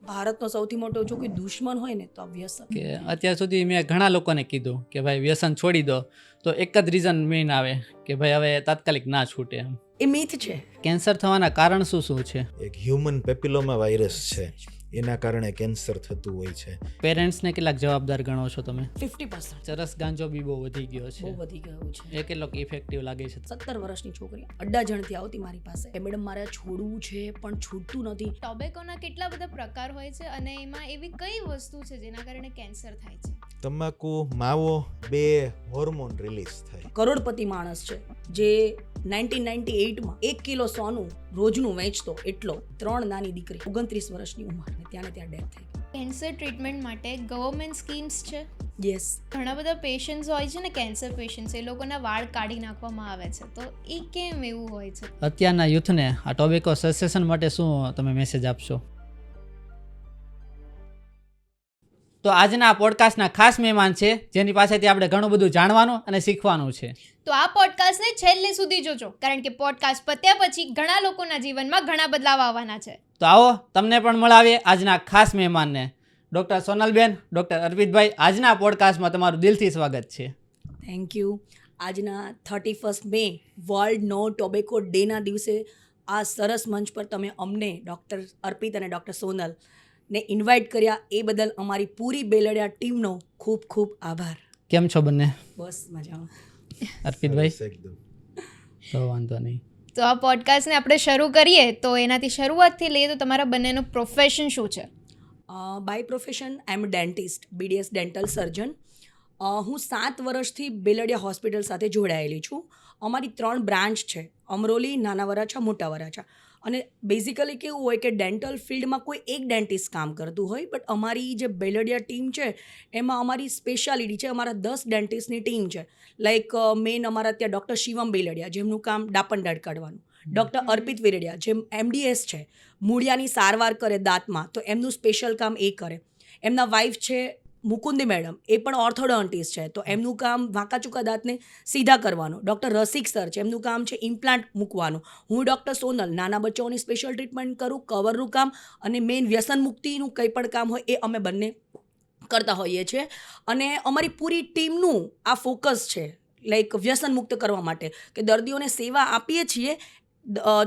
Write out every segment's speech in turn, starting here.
ભારતનો સૌથી મોટો જો કોઈ દુશ્મન હોય ને તો આ વ્યસન. કે અત્યાર સુધી મેં ઘણા લોકોને કીધું કે ભાઈ વ્યસન છોડી દો, તો એક જ રીઝન મેઇન આવે કે ભાઈ હવે તાત્કાલિક ના છૂટે એમ. એ મિથ છે. કેન્સર થવાના કારણ શું શું છે? એક હ્યુમન પેપિલોમા વાયરસ છે, એના કારણે કેન્સર થતું હોય છે. પેરેન્ટ્સને કેટલાક જવાબદાર ગણો છો તમે? 50% ચરસ ગાંજો બી બહુ વધી ગયો બહુ છે, વધી ગયું છે. એ કેટલોક ઇફેક્ટિવ લાગે છે? 17 વર્ષની છોકરી અડ્ડાજણથી આવતી મારી પાસે કે મેડમ મારે છોડવું છે પણ છૂટતું નથી. ટોબેકોના કેટલા બધા પ્રકાર હોય છે અને એમાં એવી કઈ વસ્તુ છે જેના કારણે કેન્સર થાય છે? તમાકુ, માવો, 2 હોર્મોન રિલીઝ થાય. કરોડપતિ માણસ છે જે 1998માં 1 કિલો સોનું રોજનું વેચતો, એટલો 3 નાની દીકરી 29 વર્ષની ઉંમર ને ત્યાં ડેથ થઈ ગઈ. કેન્સર ટ્રીટમેન્ટ માટે ગવર્મેન્ટ સ્કીમ્સ છે. યસ. ઘણા બધા પેશન્ટ્સ હોય છે ને, કેન્સર પેશન્ટ્સ, એ લોકોના વાળ કાઢી નાખવામાં આવે છે, તો એ કેમ એવું હોય છે? અત્યારના યુથને આ ટોબેકો સેસેશન માટે શું તમે મેસેજ આપશો? તો આજના પોડકાસ્ટના ખાસ મહેમાન છે જેની પાસેથી આપણે ઘણું બધું જાણવાનું અને શીખવાનું છે. તો આ પોડકાસ્ટને છેલ્લે સુધી જોજો, કારણ કે પોડકાસ્ટ પત્યા પછી ઘણા લોકોના જીવનમાં ઘણા બદલાવ આવવાના છે. તો આવો તમને પણ મળાવીએ આજના ખાસ મહેમાનને, ડૉક્ટર સોનલબેન, ડૉક્ટર અર્પિતભાઈ. આજના પોડકાસ્ટમાં તમારું દિલથી સ્વાગત છે. Thank you. આજના 31 મે વર્લ્ડ નો ટોબેકો ડેના દિવસે આ સરસ મંચ પર તમે અમને ડૉક્ટર અર્પિત અને ડૉક્ટર સોનલ ને ઇન્વાઇટ કર્યા, એ બદલ અમારી પૂરી બેલડિયા ટીમનો ખૂબ ખૂબ આભાર. કેમ છો બંને? બસ મજામાં. અર્પિતભાઈ? સરસ એકદમ. તો વાંધો નહીં. તો આ પોડકાસ્ટને આપણે શરૂ કરીએ તો એનાથી શરૂઆતથી લઈએ તો તમારા બંનેનું પ્રોફેશન શું છે? By profession I am dentist, BDS dental surgeon. હું 7 વર્ષથી બેલડિયા હોસ્પિટલ સાથે જોડાયેલી છું. અમારી 3 બ્રાન્ચ છે, અમરોલી, નાના વરાછા, મોટા વરાછા. અને બેઝિકલી કેવું હોય કે ડેન્ટલ ફિલ્ડમાં કોઈ એક ડેન્ટિસ્ટ કામ કરતું હોય, બટ અમારી જે બેલડિયા ટીમ છે એમાં અમારી સ્પેશિયાલિટી છે, અમારા 10 ડેન્ટિસ્ટની ટીમ છે. લાઈક મેઇન અમારા ત્યાં ડૉક્ટર શિવમ બેલડિયા, જેમનું કામ ડાપણ દાઢ કાઢવાનું. ડૉક્ટર અર્પિત વિરડિયા, જેમ MDS છે, મૂળિયાની સારવાર કરે દાંતમાં, તો એમનું સ્પેશિયલ કામ એ કરે. એમના વાઇફ છે મુકુંદી મેડમ, એ પણ ઓર્થોડોન્ટિસ્ટ છે, તો એમનું કામ વાંકા ચૂકા દાંતને સીધા કરવાનું. ડૉક્ટર રસિક સર છે, એમનું કામ છે ઇમ્પ્લાન્ટ મૂકવાનું. હું ડૉક્ટર સોનલ નાના બચ્ચાઓની સ્પેશિયલ ટ્રીટમેન્ટ કરું, કવરનું કામ, અને મેઇન વ્યસન મુક્તિનું કંઈ પણ કામ હોય એ અમે બંને કરતા હોઈએ છીએ. અને અમારી પૂરી ટીમનું આ ફોકસ છે લાઈક વ્યસન મુક્ત કરવા માટે, કે દર્દીઓને સેવા આપીએ છીએ.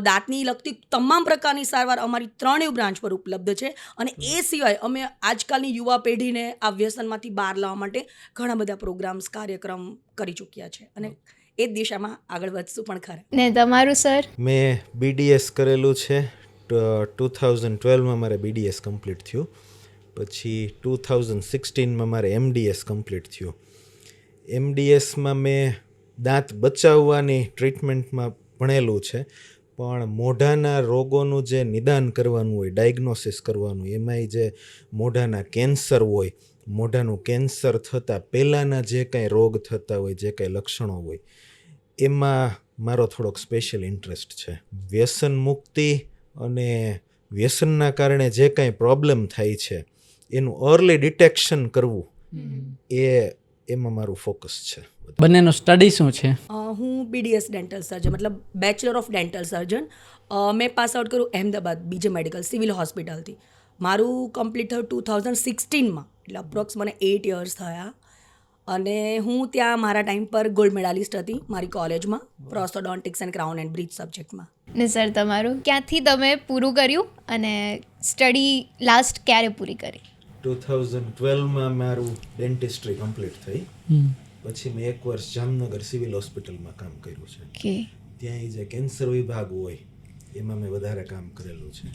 દાંતની લગતી તમામ પ્રકારની સારવાર અમારી 3 બ્રાન્ચ પર ઉપલબ્ધ છે. અને એ સિવાય અમે આજકાલની યુવા પેઢીને આ વ્યસનમાંથી બહાર લાવવા માટે ઘણા બધા પ્રોગ્રામ્સ, કાર્યક્રમ કરી ચૂક્યા છે, અને એ જ દિશામાં આગળ વધશું પણ ખરા. ને તમારું સર? મેં BDS કરેલું છે. 2012માં મારે BDS કમ્પ્લીટ થયું, પછી 2016માં મારે MDS કમ્પ્લીટ થયું. MDSમાં મેં દાંત બચાવવાની ટ્રીટમેન્ટમાં ભણેલું છે, પણ મોઢાના રોગોનું જે નિદાન કરવાનું હોય, ડાયગ્નોસિસ કરવાનું, એમાંય જે મોઢાના કેન્સર હોય, મોઢાનું કેન્સર થતાં પહેલાંના જે કાંઈ રોગ થતા હોય, જે કાંઈ લક્ષણો હોય, એમાં મારો થોડોક સ્પેશિયલ ઇન્ટરેસ્ટ છે. વ્યસન મુક્તિ અને વ્યસનના કારણે જે કાંઈ પ્રોબ્લેમ થાય છે એનું અર્લી ડિટેક્શન કરવું, એમાં મારું ફોકસ છે. બંનેનું સ્ટડી શું છે? હું BDS ડેન્ટલ સર્જન, મતલબ બેચલર ઓફ ડેન્ટલ સર્જન. મેં પાસ આઉટ કર્યું અહેમદાબાદ BJ મેડિકલ સિવિલ હોસ્પિટલથી. મારું કમ્પ્લીટ થયું 2016માં, એટલે અપ્રોક્સ મને 8 years થયા. અને હું ત્યાં મારા ટાઈમ પર ગોલ્ડ મેડાલિસ્ટ હતી મારી કોલેજમાં, પ્રોસ્ટોડોન્ટિક્સ એન્ડ ક્રાઉન એન્ડ બ્રિજ સબ્જેક્ટમાં. ને સર તમારું? ક્યાંથી તમે પૂરું કર્યું અને સ્ટડી લાસ્ટ ક્યારે પૂરી કરી? 2012માં મારું ડેન્ટિસ્ટ્રી કમ્પ્લીટ થઈ. પછી મેં 1 વર્ષ જામનગર સિવિલ હોસ્પિટલમાં કામ કર્યું છે. ઓકે. ત્યાં જે કેન્સર વિભાગ હોય એમાં મેં વધારે કામ કરેલું છે.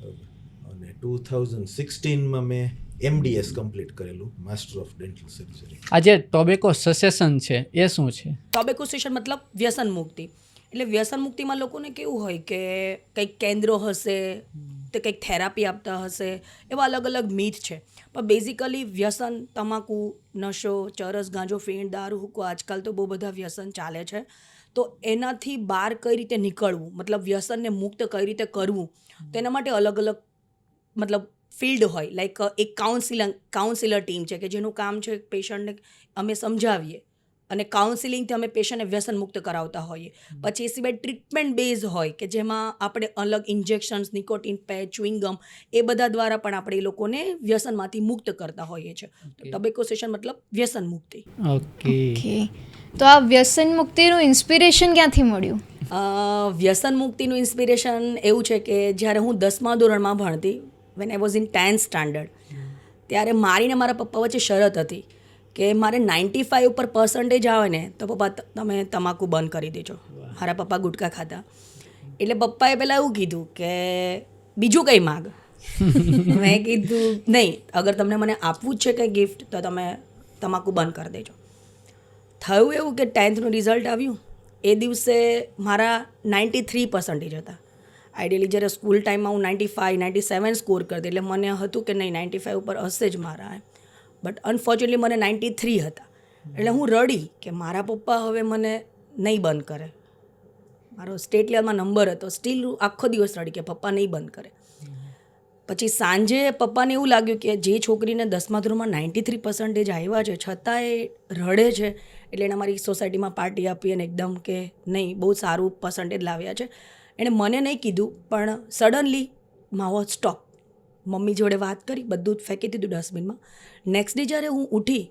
બરાબર. અને 2016માં મેં MDS કમ્પ્લીટ કરેલું, માસ્ટર ઓફ ડેન્ટલ સર્જરી. આ જે ટોબેકો સેસેશન છે એ શું છે? ટોબેકો સેશન મતલબ વ્યસન મુક્તિ. એટલે વ્યસન મુક્તિમાં લોકોને કેવું હોય કે કંઈક કેન્દ્રો હશે, તે કંઈક થેરાપી આપતા હશે, એવા અલગ અલગ મીથ છે. પણ બેઝિકલી વ્યસન, તમાકુ, નશો, ચરસ, ગાંજો, ફીણ, દારૂ, હુક્કો, આજકાલ તો બહુ બધા વ્યસન ચાલે છે. તો એનાથી બહાર કઈ રીતે નીકળવું, મતલબ વ્યસનને મુક્ત કઈ રીતે કરવું, તેના માટે અલગ અલગ મતલબ ફિલ્ડ હોય. લાઈક એક કાઉન્સિલર ટીમ છે કે જેનું કામ છે પેશન્ટને અમે સમજાવીએ અને કાઉન્સિલિંગથી અમે પેશન્ટને વ્યસન મુક્ત કરાવતા હોઈએ. પછી એ સિવાય ટ્રીટમેન્ટ બેઝ હોય કે જેમાં આપણે અલગ ઇન્જેક્શન્સ, નિકોટિન પેચ, ચ્યુઇંગમ એ બધા દ્વારા પણ આપણે એ લોકોને વ્યસનમાંથી મુક્ત કરતા હોઈએ છીએ. ટબેકો સેશન મતલબ વ્યસન મુક્તિ. ઓકે. ઓકે, તો આ વ્યસન મુક્તિનું ઇન્સ્પિરેશન ક્યાંથી મળ્યું? વ્યસન મુક્તિનું ઇન્સ્પિરેશન એવું છે કે જ્યારે હું 10મા ધોરણમાં ભણતી, when I was in 10th standard, ત્યારે મારી ને મારા પપ્પા વચ્ચે શરત હતી કે મારે 95 ઉપર પર્સન્ટેજ આવે ને તો પપ્પા તમે તમાકુ બંધ કરી દેજો. મારા પપ્પા ગુટકા ખાતા, એટલે પપ્પાએ પહેલાં એવું કીધું કે બીજું કંઈ માગ. મેં કીધું નહીં, અગર તમને મને આપવું જ છે કંઈ ગિફ્ટ તો તમે તમાકુ બંધ કરી દેજો. થયું એવું કે 10thનું રિઝલ્ટ આવ્યું, એ દિવસે મારા 93% હતા. આઈડિયલી જ્યારે સ્કૂલ ટાઈમમાં હું 95, 97 સ્કોર કરતી, એટલે મને હતું કે નહીં 95 ઉપર હશે જ મારા, બટ અનફોર્ચ્યુનેટલી મને 93 હતા. એટલે હું રડી કે મારા પપ્પા હવે મને નહીં બંધ કરે. મારો સ્ટેટ લેવલમાં નંબર હતો, સ્ટીલ આખો દિવસ રડી કે પપ્પા નહીં બંધ કરે. પછી સાંજે પપ્પાને એવું લાગ્યું કે જે છોકરીને 10મા ધોરણમાં 93% આવ્યા છે છતાંય રડે છે, એટલે એણે મારી સોસાયટીમાં પાર્ટી આપી અને એકદમ કે નહીં બહુ સારું પર્સન્ટેજ લાવ્યા છે. એણે મને નહીં કીધું પણ સડનલી માવો સ્ટોપ. મમ્મી જોડે વાત કરી, બધું જ ફેંકી દીધું ડસ્ટબિનમાં. નેક્સ્ટ ડે જ્યારે હું ઉઠી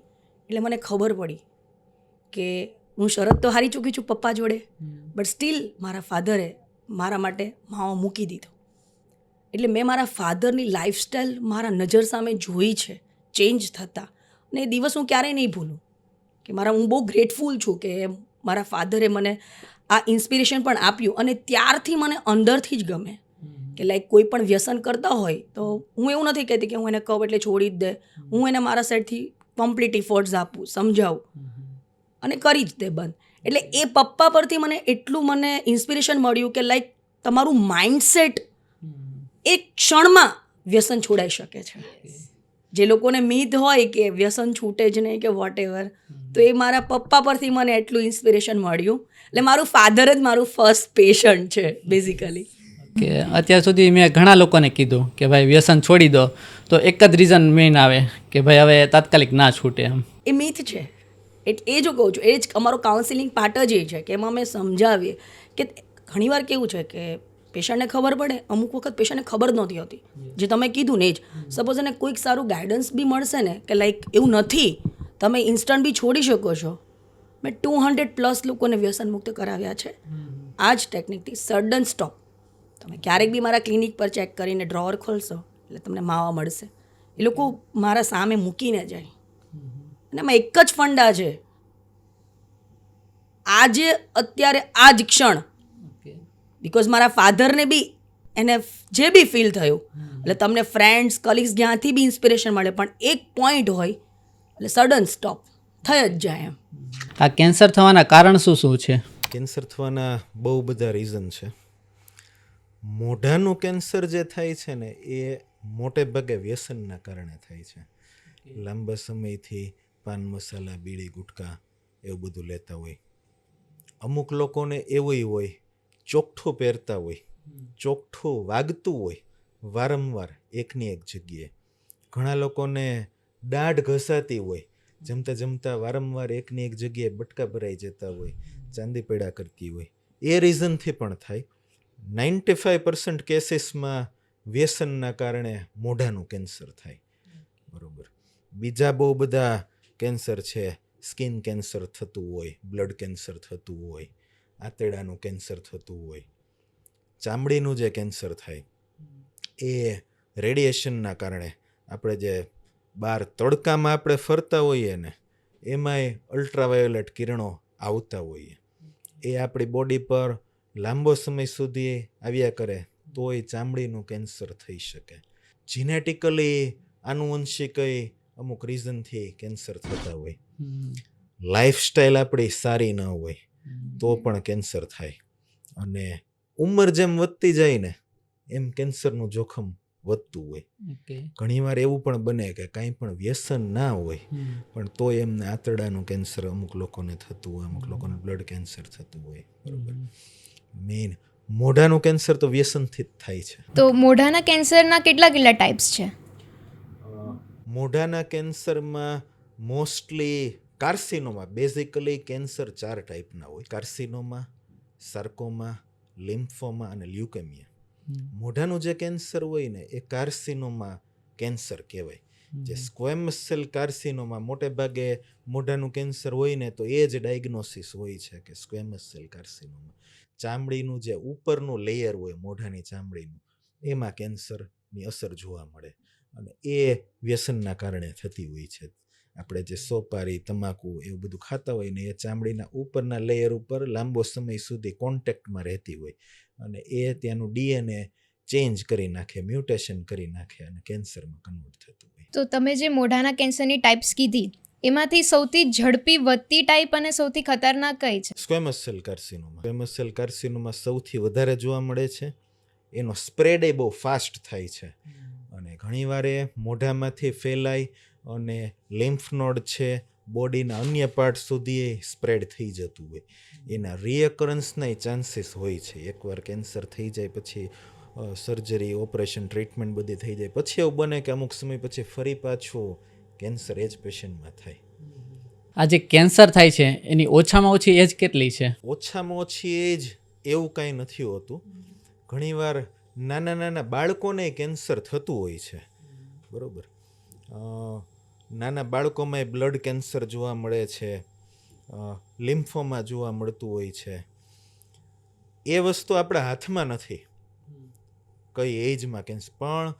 એટલે મને ખબર પડી કે હું શરત તો હારી ચૂકી છું પપ્પા જોડે, બટ સ્ટીલ મારા ફાધરે મારા માટે માવો મૂકી દીધો. એટલે મેં મારા ફાધરની લાઈફસ્ટાઈલ મારા નજર સામે જોઈ છે ચેન્જ થતાં, અને એ દિવસ હું ક્યારેય નહીં ભૂલું કે હું બહુ ગ્રેટફુલ છું કે મારા ફાધરે મને આ ઇન્સ્પિરેશન પણ આપ્યું. અને ત્યારથી મને અંદરથી જ ગમે કે લાઈક કોઈ પણ વ્યસન કરતા હોય તો હું એવું નથી કહેતી કે હું એને કહું એટલે છોડી જ દે. હું એને મારા સાઈડથી કમ્પ્લીટ ઇફર્ટ્સ આપું, સમજાવું અને કરી જ દે બંધ. એટલે એ પપ્પા પરથી મને ઇન્સ્પિરેશન મળ્યું કે લાઈક તમારું માઇન્ડસેટ એક ક્ષણમાં વ્યસન છોડાઈ શકે છે. જે લોકોને મીત હોય કે વ્યસન છૂટે જ નહીં કે વોટ એવર, તો એ મારા પપ્પા પરથી મને એટલું ઇન્સ્પિરેશન મળ્યું. એટલે મારું ફાધર જ મારું ફર્સ્ટ પેશન્ટ છે બેઝિકલી. કે અત્યાર સુધી મેં ઘણા લોકોને કીધું કે ભાઈ વ્યસન છોડી દો, તો એક જ રીઝન મેઇન આવે કે ભાઈ હવે તાત્કાલિક ના છૂટે એમ. એ મિથ છે. એ જો કહું છું, એ જ અમારો કાઉન્સિલિંગ પાર્ટ જ એ છે કે એમાં અમે સમજાવીએ કે ઘણીવાર કેવું છે કે પેશન્ટને ખબર પડે, અમુક વખત પેશન્ટને ખબર નહોતી હોતી. જે તમે કીધું ને એ જ, સપોઝ એને કોઈક સારું ગાઈડન્સ બી મળશે ને કે લાઈક એવું નથી, તમે ઇન્સ્ટન્ટ બી છોડી શકો છો. મેં 200+ લોકોને વ્યસન મુક્ત કરાવ્યા છે આ જ ટેકનિકથી. Sudden stop. તમે ક્યારેક બી મારા ક્લિનિક પર ચેક કરીને ડ્રોવર ખોલશો એટલે તમને માવા મળશે. એ લોકો મારા સામે મૂકીને જાય. અને એમાં એક જ ફંડા છે, આજે અત્યારે આ જ ક્ષણ, બિકોઝ મારા ફાધરને બી એને જે બી ફીલ થયું, એટલે તમને ફ્રેન્ડ્સ, કલીગ્સ જ્યાંથી બી ઇન્સ્પિરેશન મળે, પણ એક પોઈન્ટ હોય એટલે સડન સ્ટોપ થઈ જ જાય એમ. આ કેન્સર થવાના કારણ શું શું છે? કેન્સર થવાના બહુ બધા રીઝન છે. મોઢાનું કેન્સર જે થાય છે ને એ મોટે ભાગે વ્યસનના કારણે થાય છે. લાંબા સમયથી પાન મસાલા, બીડી, ગુટકા એવું બધું લેતા હોય. અમુક લોકોને એવું હોય ચોકઠું પહેરતા હોય, ચોકઠું વાગતું હોય વારંવાર એકની એક જગ્યાએ. ઘણા લોકોને દાઢ ઘસાતી હોય, જમતા જમતા વારંવાર એકની એક જગ્યાએ બટકા ભરાઈ જતા હોય, ચાંદી પૈડા કરતી હોય. એ રીઝનથી પણ થાય. 95% કેસીસમાં વ્યસનના કારણે મોઢાનું કેન્સર થાય. બરાબર. બીજા બહુ બધા કેન્સર છે. સ્કિન કેન્સર થતું હોય, બ્લડ કેન્સર થતું હોય, આંતરડાનું કેન્સર થતું હોય. ચામડીનું જે કેન્સર થાય એ રેડિયેશનના કારણે, આપણે જે બહાર તડકામાં આપણે ફરતા હોઈએ ને એમાંય અલ્ટ્રાવાયોલેટ કિરણો આવતા હોઈએ, એ આપણી બોડી પર લાંબો સમય સુધી આવ્યા કરે તોય ચામડીનું કેન્સર થઈ શકે. જીનેટિકલી આનુવંશિક અમુક રીઝનથી કેન્સર થતા હોય. લાઈફસ્ટાઈલ આપણી સારી ન હોય તો પણ કેન્સર થાય. અને ઉંમર જેમ વધતી જાય ને એમ કેન્સરનું જોખમ વધતું હોય. ઘણીવાર એવું પણ બને કે કાંઈ પણ વ્યસન ના હોય પણ તોય એમને આંતરડાનું કેન્સર અમુક લોકોને થતું હોય, અમુક લોકોને બ્લડ કેન્સર થતું હોય. બરાબર. મેઇન મોઢાનું કેન્સર તો વ્યસનથી જ થાય છે. તો મોઢાના કેન્સરના કેટલા ટાઈપ્સ છે? મોઢાના કેન્સરમાં મોસ્ટલી કાર્સિનોમા બેઝિકલી કેન્સર 4 ટાઈપના હોય: કાર્સિનોમા, સાર્કોમા, લિમ્ફોમા અને લ્યુકેમિયા. મોઢાનું જે કેન્સર હોય ને એ કાર્સિનોમા કેન્સર કહેવાય. જે સ્ક્વેમસ સેલ કાર્સિનોમા, મોટે ભાગે મોઢાનું કેન્સર હોય ને તો એ જ ડાયગ્નોસિસ હોય છે કે સ્ક્વેમસ સેલ કાર્સિનોમા. ચામડીનું જે ઉપરનું લેયર હોય મોઢાની ચામડીનું, એમાં કેન્સરની અસર જોવા મળે અને એ વ્યસનના કારણે થતી હોય છે. આપણે જે સોપારી, તમાકુ એવું બધું ખાતા હોય ને એ ચામડીના ઉપરના લેયર ઉપર લાંબો સમય સુધી કોન્ટેક્ટમાં રહેતી હોય અને એ ત્યાંનું ડીએનએ ચેન્જ કરી નાખે, મ્યુટેશન કરી નાખે અને કેન્સરમાં કન્વર્ટ થતું હોય. તો તમે જે મોઢાના કેન્સરની ટાઈપ્સ કીધી એમાંથી સૌથી ઝડપી વધતી ટાઈપ અને સૌથી ખતરનાક કઈ છે? સ્ક્વેમસ સેલ કાર્સિનોમા. સ્ક્વેમસ સેલ કાર્સિનોમા સૌથી વધારે જોવા મળે છે. એનો સ્પ્રેડ એ બહુ ફાસ્ટ થાય છે અને ઘણીવાર એ મોઢામાંથી ફેલાય અને લિમ્ફ નોડ છે, બોડીના અન્ય પાર્ટ સુધી સ્પ્રેડ થઈ જતું હોય. એના રિએકરન્સના ચાન્સીસ હોય છે. એકવાર કેન્સર થઈ જાય પછી સર્જરી, ઓપરેશન, ટ્રીટમેન્ટ બધી થઈ જાય પછી એવું બને કે અમુક સમય પછી ફરી પાછું કેન્સર એ જ પેશન્ટમાં થાય. આ જે કેન્સર થાય છે એની ઓછામાં ઓછી એજ કેટલી છે? ઓછામાં ઓછી એજ એવું કાંઈ નથી હોતું. ઘણીવાર નાના નાના બાળકોને કેન્સર થતું હોય છે, બરાબર. નાના બાળકોમાં બ્લડ કેન્સર જોવા મળે છે, લિમ્ફોમા જોવા મળતું હોય છે. એ વસ્તુ આપણા હાથમાં નથી કઈ એજમાં કેન્સર, પણ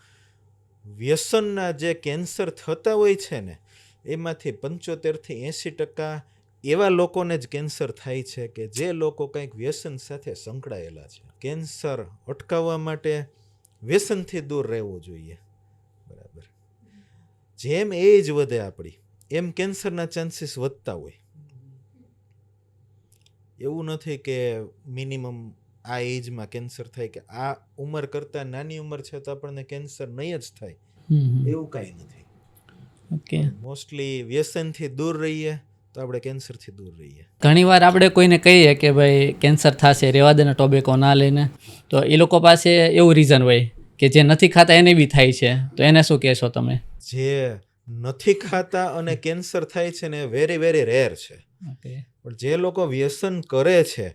વ્યસનના જે કેન્સર થતા હોય છે ને એમાંથી 75-80% એવા લોકોને જ કેન્સર થાય છે કે જે લોકો કંઈક વ્યસન સાથે સંકળાયેલા છે. કેન્સર અટકાવવા માટે વ્યસનથી દૂર રહેવું જોઈએ, બરાબર. જેમ એજ વધે આપણી એમ કેન્સરના ચાન્સીસ વધતા હોય. એવું નથી કે મિનિમમ આ એજમાં કેન્સર થાય કે આ ઉંમર કરતાં નાની ઉંમર છે તો આપણને કેન્સર નહીં જ થાય, એવું કાંઈ નથી. ઓકે. મોસ્ટલી વ્યસનથી દૂર રહીએ તો આપણે કેન્સરથી દૂર રહીએ. ઘણીવાર આપણે કોઈને કહીએ કે ભાઈ કેન્સર થશે, રેવા દે ને ટોબેકો ના લઈને, તો એ લોકો પાસે એવું રીઝન હોય કે જે નથી ખાતા એને બી થાય છે, તો એને શું કહેશો તમે? જે નથી ખાતા અને કેન્સર થાય છે ને વેરી વેરી રેર છે. ઓકે. પણ જે લોકો વ્યસન કરે છે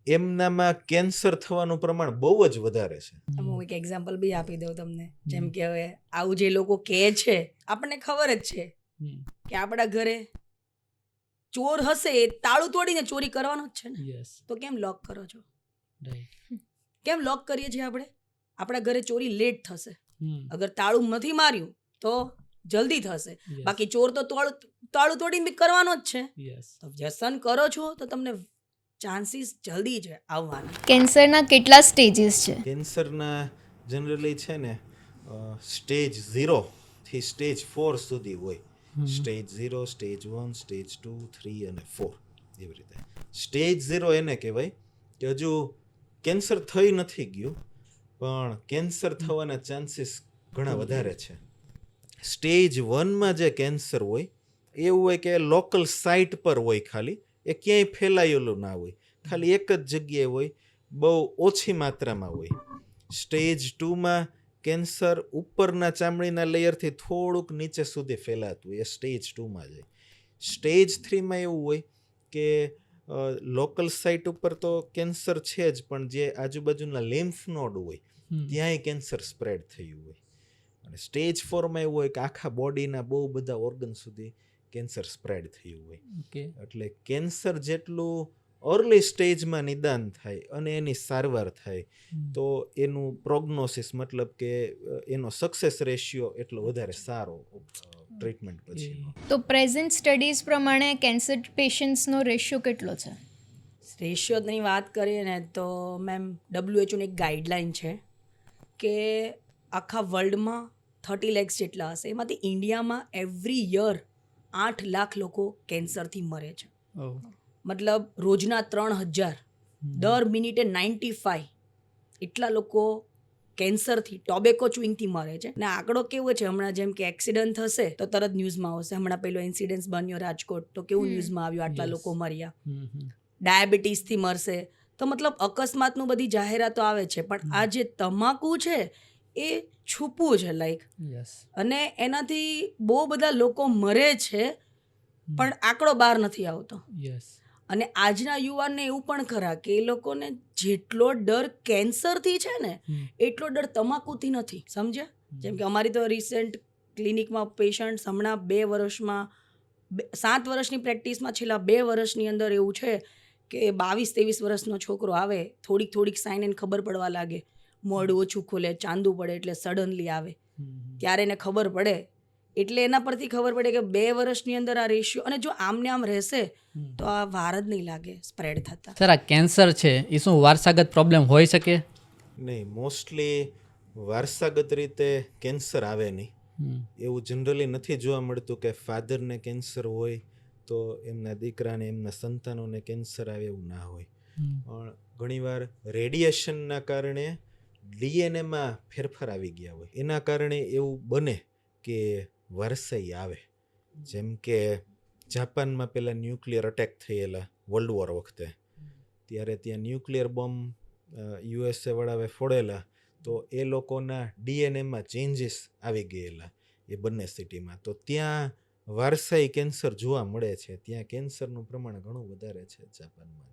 એમનામાં કેન્સર થવાનું પ્રમાણ બહુ જ વધારે છે. હું એક એક્ઝામ્પલ બી આપી દઉં તમને. જેમ કે હવે આવું જે લોકો કહે છે, આપણને ખબર જ છે કે આપણા ઘરે ચોર હશે એ તાળું તોડીને ચોરી કરવાનો જ છે ને, યસ, તો કેમ લોક કરો છો? રાઈટ. કેમ લોક કરીએ છીએ આપણે? આપણા ઘરે ચોરી લેટ થશે. અગર તાળું નથી માર્યું તો જલ્દી થશે, બાકી ચોર તો તાળું તોડીને બી કરવાનો જ છે. યસ. તો વ્યસન કરો છો તો તમને ચાન્સીસ જલ્દી છે આવવાના. કેન્સરના કેટલા સ્ટેજીસ છે? કેન્સરના જનરલી છે ને સ્ટેજ 0 થી સ્ટેજ 4 સુધી હોય. સ્ટેજ 0, સ્ટેજ 1, સ્ટેજ 2, 3 અને 4 એવી રીતે. સ્ટેજ 0 એને કહેવાય કે હજુ કેન્સર થઈ નથી ગયું પણ કેન્સર થવાના ચાન્સીસ ઘણા વધારે છે. સ્ટેજ 1માં જે કેન્સર હોય એવું હોય કે લોકલ સાઇટ પર હોય, ખાલી એ ક્યાંય ફેલાયેલું ના હોય, ખાલી એક જ જગ્યાએ હોય, બહુ ઓછી માત્રામાં હોય. સ્ટેજ 2માં કેન્સર ઉપરના ચામડીના લેયરથી થોડુંક નીચે સુધી ફેલાતું હોય, એ સ્ટેજ 2માં જાય. સ્ટેજ 3માં એવું હોય કે લોકલ સાઇટ ઉપર તો કેન્સર છે જ, પણ જે આજુબાજુના લિમ્ફ નોડ હોય ત્યાંય કેન્સર સ્પ્રેડ થયું હોય. અને સ્ટેજ 4માં એવું હોય કે આખા બોડીના બહુ બધા ઓર્ગન સુધી કેન્સર સ્પ્રેડ થયું હોય. ઓકે. એટલે કેન્સર જેટલું અર્લી સ્ટેજમાં નિદાન થાય અને એની સારવાર થાય તો એનું પ્રોગ્નોસિસ, મતલબ કે એનો સક્સેસ રેશિયો એટલો વધારે સારો ટ્રીટમેન્ટ પછી. તો પ્રેઝન્ટ સ્ટડીઝ પ્રમાણે કેન્સર પેશન્ટ્સનો રેશિયો કેટલો છે? રેશિયોની વાત કરીએ ને તો મેમ WHO ની એક ગાઈડલાઇન છે કે આખા વર્લ્ડમાં 30 lakhs જેટલા હશે, એમાંથી ઇન્ડિયામાં એવરી યર 8 લાખ લોકો કેન્સરથી મરે છે. મતલબ રોજના 3000, દર મિનિટે 95 એટલા લોકો કેન્સરથી, ટોબેકો ચ્યુઇંગથી મરે છે. ને આંકડો કેવો છે, હમણાં જેમ કે એક્સિડન્ટ થશે તો તરત ન્યૂઝમાં આવશે. હમણાં પેલો ઇન્સિડન્સ બન્યો રાજકોટ, તો કેવું ન્યૂઝમાં આવ્યું, આટલા લોકો મર્યા. ડાયાબિટીસથી મરશે, તો મતલબ અકસ્માતનું બધી જાહેરાતો આવે છે, પણ આ જે તમાકુ છે એ છૂપું છે લાઈક, અને એનાથી બહુ બધા લોકો મરે છે પણ આંકડો બહાર નથી આવતો. યસ. અને આજના યુવાનને એવું પણ ખરા કે એ લોકોને જેટલો ડર કેન્સરથી છે ને એટલો ડર તમાકુથી નથી, સમજ્યા? જેમ કે અમારી તો રિસેન્ટ ક્લિનિકમાં પેશન્ટ્સ હમણાં 2 વર્ષમાં 7 વર્ષની પ્રેક્ટિસમાં છેલ્લા 2 વર્ષની અંદર એવું છે કે 22-23 વર્ષનો છોકરો આવે, થોડીક સાઇન એને ખબર પડવા લાગે, મોઢું ઓછું ખુલે, ચાંદું પડે એટલે સડનલી આવે, ત્યારે એને ખબર પડે. એટલે એના પરથી ખબર પડે કે 2 વર્ષની અંદર આ રેશિયો, અને જો આમને આમ રહેશે તો આ વાર જ નહીં લાગે સ્પ્રેડ થતા. સર, આ કેન્સર છે એ શું વારસાગત પ્રોબ્લેમ હોઈ શકે? નહીં, મોસ્ટલી વારસાગત રીતે કેન્સર આવે નહીં. એવું જનરલી નથી જોવા મળતું કે ફાધરને કેન્સર હોય તો એમના દીકરાને, એમના સંતાનોને કેન્સર આવે, એવું ના હોય. પણ ઘણીવાર રેડિયેશનના કારણે ડીએનએમાં ફેરફાર આવી ગયા હોય, એના કારણે એવું બને કે વારસાઈ આવે. જેમ કે જાપાનમાં પહેલાં ન્યુક્લિયર અટેક થયેલા વર્લ્ડ વોર વખતે, ત્યારે ત્યાં ન્યુક્લિયર બોમ્બ યુએસએ વાળાએ ફોડેલા, તો એ લોકોના ડીએનએમાં ચેન્જીસ આવી ગયેલા એ બંને સિટીમાં. તો ત્યાં વારસાઈ કેન્સર જોવા મળે છે. ત્યાં કેન્સરનું પ્રમાણ ઘણું વધારે છે જાપાનમાં.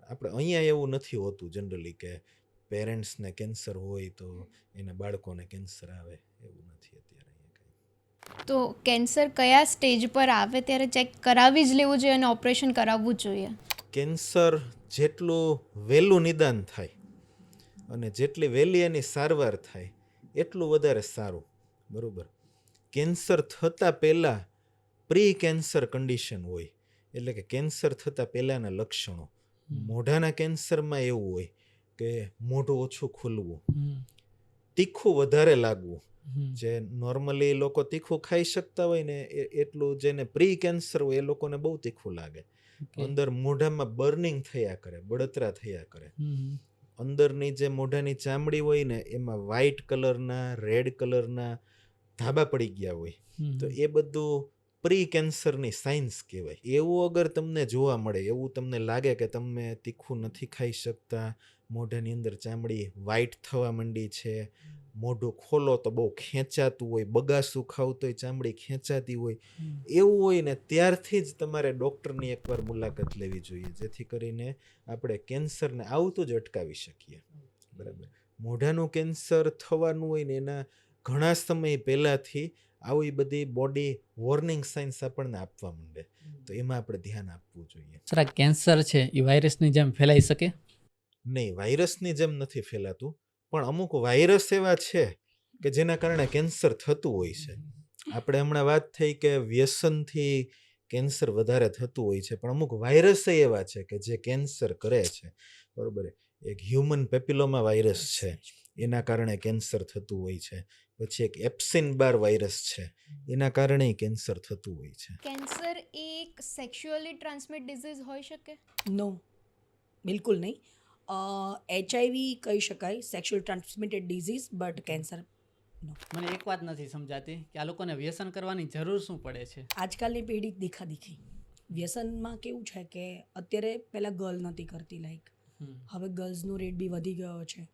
આપણે અહીંયા એવું નથી હોતું જનરલી કે પેરેન્ટ્સને કેન્સર હોય તો એના બાળકોને કેન્સર આવે, એવું નથી અત્યારે અહીંયા કંઈ. તો કેન્સર કયા સ્ટેજ પર આવે ત્યારે ચેક કરાવી જ લેવું જોઈએ અને ઓપરેશન કરાવવું જ જોઈએ? કેન્સર જેટલું વહેલું નિદાન થાય અને જેટલી વહેલી એની સારવાર થાય એટલું વધારે સારું, બરાબર? કેન્સર થતાં પહેલાં પ્રી કેન્સર કન્ડિશન હોય, એટલે કે કેન્સર થતાં પહેલાંના લક્ષણો. મોઢાના કેન્સરમાં એવું હોય કે મોઢું ઓછું ખુલવું, તીખું વધારે લાગવું. જે નોર્મલી લોકો તીખું ખાઈ શકતા હોય ને એટલું જેને પ્રી કેન્સર હોય એ લોકોને બહુ તીખું લાગે. અંદર મોઢામાં બર્નિંગ થયા કરે, બળતરા થયા કરે. અંદરની જે મોઢાની ચામડી હોય ને એમાં વ્હાઇટ કલરના, રેડ કલરના ધાબા પડી ગયા હોય, તો એ બધું પ્રી કેન્સરની સાઇન્સ કહેવાય. એવું અગર તમને જોવા મળે, એવું તમને લાગે કે તમે તીખું નથી ખાઈ શકતા, મોઢાની અંદર ચામડી વ્હાઇટ થવા માંડી છે, મોઢું ખોલો તો બહુ ખેંચાતું હોય, બગાસું ખાવ તોય ચામડી ખેંચાતી હોય, એવું હોય ને ત્યારથી જ તમારે ડૉક્ટરની એકવાર મુલાકાત લેવી જોઈએ, જેથી કરીને આપણે કેન્સરને આવતું જ અટકાવી શકીએ, બરાબર? મોઢાનું કેન્સર થવાનું હોય ને એના ઘણા સમય પહેલાંથી આવી બધી બોડી વોર્નિંગ સાઇન્સ આપણને આપવા માંડે, તો એમાં આપણે ધ્યાન આપવું જોઈએ. સર, આ કેન્સર છે એ વાયરસની જેમ ફેલાઈ શકે? નહીં, વાયરસની જેમ નથી ફેલાતું, પણ અમુક વાયરસ એવા છે કે જેના કારણે કેન્સર થતું હોય છે. આપણે હમણાં વાત થઈ કે વ્યસનથી કેન્સર વધારે થતું હોય છે, પણ અમુક વાયરસ એવા છે કે જે કેન્સર કરે છે, બરાબર? એક હ્યુમન પેપિલોમા વાયરસ છે, એના કારણે કેન્સર થતું હોય છે. પછી એક એપ્સિન-બાર વાયરસ છે, એના કારણે કેન્સર થતું હોય છે. કેન્સર એક સેક્સ્યુઅલી ટ્રાન્સમિટ ડિઝીઝ હોઈ શકે? નો, બિલકુલ નહીં. HIV કહી શકાય sexual transmitted disease, but cancer no. મને એક વાત નથી સમજાતી કે આ લોકોને વ્યસન કરવાની જરૂર શું પડે છે? આજકાલની પેઢી દેખાદેખી. વ્યસનમાં કેવું છે કે અત્યારે પહેલાં ગર્લ નહોતી કરતી, લાઈક હવે ગર્લ્સનો રેટ બી વધી ગયો છે.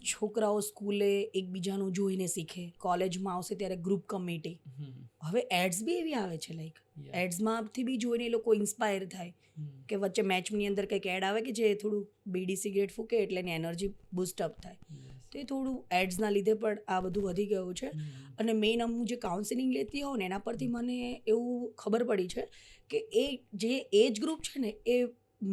છોકરાઓ સ્કૂલે એકબીજાનું જોઈને શીખે, કોલેજમાં આવશે ત્યારે ગ્રુપ કમિટી. હવે એડ્સ બી એવી આવે છે, લાઈક એડ્સમાંથી બી જોઈને એ લોકો ઇન્સ્પાયર થાય કે વચ્ચે મેચની અંદર કંઈક એડ આવે કે જે થોડું બીડી સિગરેટ ફૂકે એટલે એની એનર્જી બૂસ્ટઅપ થાય. તો એ થોડું એડ્સના લીધે પણ આ બધું વધી ગયું છે. અને મેઇન હું જે કાઉન્સેલિંગ લેતી હોઉં ને એના પરથી મને એવું ખબર પડી છે કે એ જે એજ ગ્રુપ છે ને એ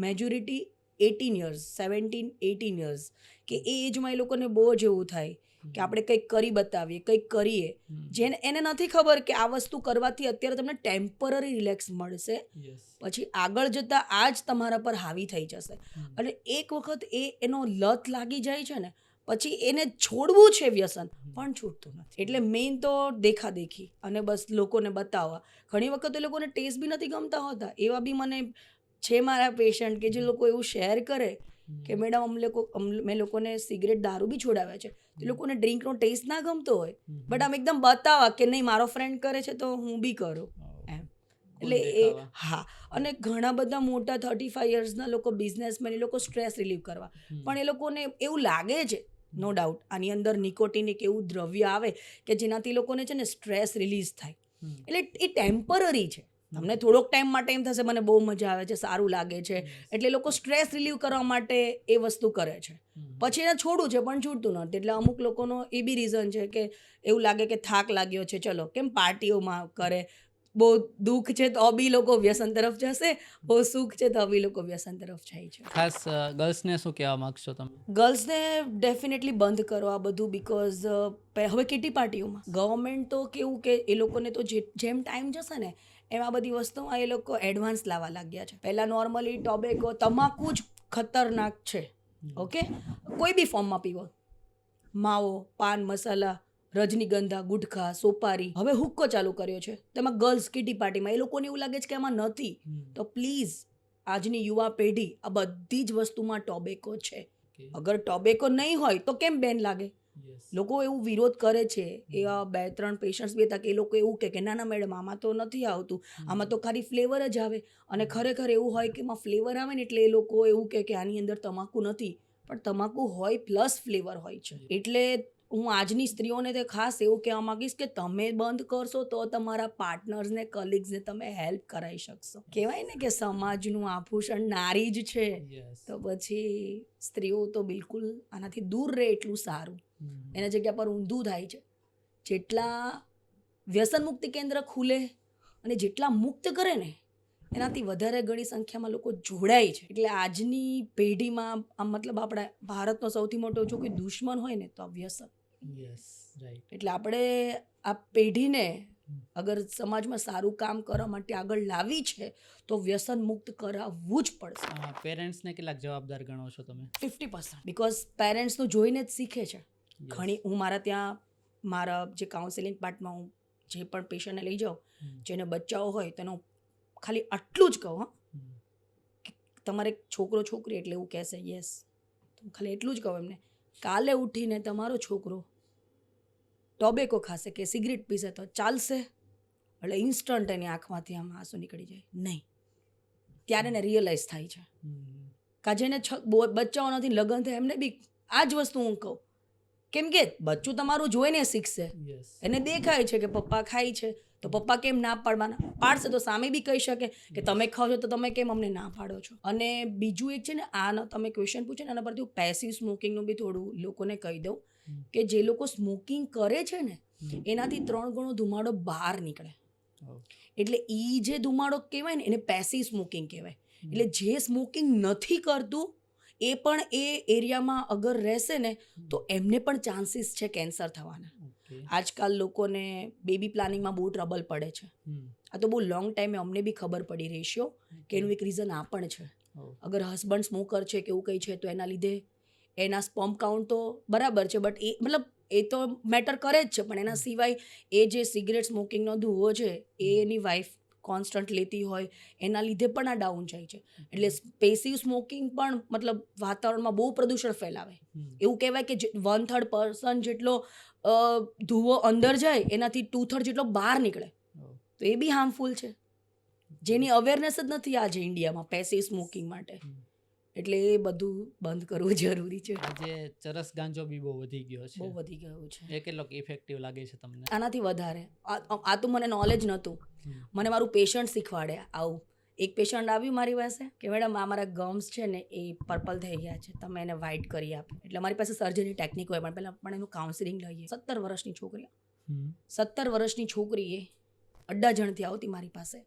મેજોરિટી 18 years, 17-18 years, કે એ એજમાં એ લોકોને બહુ જ એવું થાય કે આપણે કંઈક કરી બતાવીએ, કંઈક કરીએ, જેને એને નથી ખબર કે આ વસ્તુ કરવાથી અત્યારે તમને ટેમ્પરરી રિલેક્સ મળશે, પછી આગળ જતાં આ જ તમારા પર હાવી થઈ જશે. અને એક વખત એનો લત લાગી જાય છે ને પછી એને છોડવું છે વ્યસન પણ છૂટતું નથી. એટલે મેઇન તો દેખાદેખી અને બસ લોકોને બતાવવા. ઘણી વખત એ લોકોને ટેસ્ટ બી નથી ગમતા હોતા. એવા બી મને છે મારા પેશન્ટ કે જે લોકો એવું શેર કરે કે મેડમ મેં લોકોને સિગરેટ દારૂ બી છોડાવ્યા છે, તો લોકોને ડ્રિંકનો ટેસ્ટ ના ગમતો હોય, બટ આમ એકદમ બતાવવા કે નહીં મારો ફ્રેન્ડ કરે છે તો હું બી કરું એમ. એટલે એ હા. અને ઘણા બધા મોટા 35 yearsના લોકો બિઝનેસમેન, એ લોકો સ્ટ્રેસ રિલીવ કરવા, પણ એ લોકોને એવું લાગે છે, નો ડાઉટ આની અંદર નિકોટિન એક એવું દ્રવ્ય આવે કે જેનાથી લોકોને છે ને સ્ટ્રેસ રિલીઝ થાય. એટલે એ ટેમ્પરરી છે. તમને થોડોક ટાઈમ માટે એમ થશે મને બહુ મજા આવે છે, સારું લાગે છે, એટલે લોકો સ્ટ્રેસ રિલીવ કરવા માટે એ વસ્તુ કરે છે. પછી એને છોડવું છે પણ છૂટતું નથી. એટલે અમુક લોકોનો એ બી રીઝન છે કે એવું લાગે કે થાક લાગ્યો છે, ચલો કેમ પાર્ટીઓમાં કરે, બહુ દુઃખ છે તો બી લોકો વ્યસન તરફ જશે, બહુ સુખ છે તો બી લોકો વ્યસન તરફ જાય છે. ખાસ ગર્લ્સને શું કહેવા માગશો તમે? ગર્લ્સને ડેફિનેટલી બંધ કરો આ બધું, બિકોઝ હવે કિટી પાર્ટીઓમાં ગવર્મેન્ટ તો કેવું કે એ લોકોને તો જેમ ટાઈમ જશે ને એમ આ બધી વસ્તુમાં એ લોકો એડવાન્સ લાવવા લાગ્યા છે. પહેલાં નોર્મલી ટોબેકો, તમાકુ જ ખતરનાક છે. ઓકે, કોઈ બી ફોર્મમાં પીવો, માવો, પાન મસાલા, રજનીગંધા, ગુટખા, સોપારી, હવે હુક્કો ચાલુ કર્યો છે તેમાં ગર્લ્સ કિટી પાર્ટીમાં. એ લોકોને એવું લાગે છે કે આમાં નથી. તો પ્લીઝ આજની યુવા પેઢી, આ બધી જ વસ્તુમાં ટોબેકો છે. અગર ટોબેકો નહીં હોય તો કેમ બેન લાગે? લોકો એવું વિરોધ કરે છે. એવા 2-3 પેશન્ટ્સ બી હતા કે એ લોકો એવું કે ના ના મેડમ આમાં તો નથી આવતું, આમાં તો ખાલી ફ્લેવર જ આવે. અને ખરેખર એવું હોય કે એમાં ફ્લેવર આવે ને એટલે એ લોકો એવું કે આની અંદર તમાકુ નથી, પણ તમાકુ હોય પ્લસ ફ્લેવર હોય છે. એટલે હું આજની સ્ત્રીઓને તે ખાસ એવું કહેવા માંગીશ કે તમે બંધ કરશો તો તમારા પાર્ટનર્સને, કલીગ્સને તમે હેલ્પ કરાવી શકશો. કહેવાય ને કે સમાજનું આભૂષણ નારી જ છે, તો પછી સ્ત્રીઓ તો બિલકુલ આનાથી દૂર રહે એટલું સારું. એના જગ્યા પર ઊંધું થાય છે. જેટલા વ્યસન મુક્તિ કેન્દ્ર ખુલે અને જેટલા મુક્ત કરે ને એનાથી વધારે ઘણી સંખ્યામાં લોકો જોડાય છે. એટલે આજની પેઢીમાં મતલબ આપણા ભારતનો સૌથી મોટો જો કોઈ દુશ્મન હોય ને તો આ વ્યસન. એટલે આપણે આ પેઢીને અગર સમાજમાં સારું કામ કરવા માટે આગળ લાવી છે તો વ્યસન મુક્ત કરાવવું જ પડશે. પેરેન્ટ્સને કેટલાક જવાબદાર ગણો છો તમે? 50%, બિકોઝ પેરેન્ટ્સનું જોઈને જ શીખે છે. ઘણી હું મારા ત્યાં મારા જે કાઉન્સેલિંગ પાર્ટમાં હું જે પણ પેશન્ટને લઈ જાઉં, જેને બચ્ચાઓ હોય તેનો ખાલી આટલું જ કહું, કે તમારે છોકરો છોકરી એટલે એવું કહેશે યસ, તો ખાલી એટલું જ કહું એમને, કાલે ઉઠીને તમારો છોકરો ટોબેકો ખાશે કે સિગરેટ પીશે તો ચાલશે? એટલે ઇન્સ્ટન્ટ એની આંખમાંથી આમ આંસુ નીકળી જાય નહીં. ત્યારે એને રિયલાઇઝ થાય છે. કા જેને બચ્ચાઓ નથી, લગ્ન થાય, એમને બી આ જ વસ્તુ હું કહું. કેમ કે બચ્ચું તમારું જોઈને શીખશે. એને દેખાય છે કે પપ્પા ખાય છે તો પપ્પા કેમ ના પાડવાના? પાડશે તો સામે બી કહી શકે કે તમે ખાઓ છો તો તમે કેમ અમને ના પાડો છો? અને બીજું એક છે ને, આનો તમે ક્વેશ્ચન પૂછો ને એના પરથી હું પેસિવ સ્મોકિંગનું બી થોડું લોકોને કહી દઉં કે જે લોકો સ્મોકિંગ કરે છે ને એનાથી 3 ગણો ધુમાડો બહાર નીકળે. એટલે એ જે ધુમાડો કહેવાય ને એને પેસિવ સ્મોકિંગ કહેવાય. એટલે જે સ્મોકિંગ નથી કરતું એ પણ એ એરિયામાં અગર રહેશે ને તો એમને પણ ચાન્સીસ છે કેન્સર થવાના. આજકાલ લોકોને બેબી પ્લાનિંગમાં બહુ ટ્રબલ પડે છે. આ તો બહુ લોંગ ટાઈમે અમને બી ખબર પડી રેશિયો કે એનું એક રીઝન આ પણ છે. અગર હસબન્ડ સ્મોકર છે કે એવું કંઈ છે તો એના લીધે એના સ્પર્મ કાઉન્ટ તો બરાબર છે, બટ એ મતલબ એ તો મેટર કરે જ છે, પણ એના સિવાય એ જે સિગરેટ સ્મોકિંગનો ધુઓ છે એ એની વાઈફ કોન્સ્ટન્ટ લેતી હોય એના લીધે પણ આ ડાઉન જાય છે. એટલે પેસિવ સ્મોકિંગ પણ મતલબ વાતાવરણમાં બહુ પ્રદૂષણ ફેલાવે. એવું કહેવાય કે 1/3% જેટલો ધુઓ અંદર જાય એનાથી 2/3 જેટલો બહાર નીકળે. તો એ બી હાર્મફુલ છે, જેની અવેરનેસ જ નથી આજે ઇન્ડિયામાં પેસિવ સ્મોકિંગ માટે. એટલે એ બધું બંધ કરવું જરૂરી છે. આજે ચરસ ગાંજો બી બહુ વધી ગયો છે. બહુ વધી ગયું છે. એ કેટલો ઇફેક્ટિવ લાગે છે તમને? આનાથી વધારે. આ તો મને નોલેજ નહોતું. મને મારું પેશન્ટ શીખવાડે આવું. એક પેશન્ટ આવ્યું મારી પાસે કે મેડમ આ મારા ગમ્સ છે ને એ પર્પલ થઈ ગયા છે, તમે એને વ્હાઇટ કરી આપો. એટલે મારી પાસે સર્જરી ટેકનિક હોય પણ પહેલાં પણ એનું કાઉન્સિલિંગ લઈએ. 17 વર્ષની છોકરી, 17 વર્ષની છોકરી એ અડ્ડાજણથી આવતી મારી પાસે.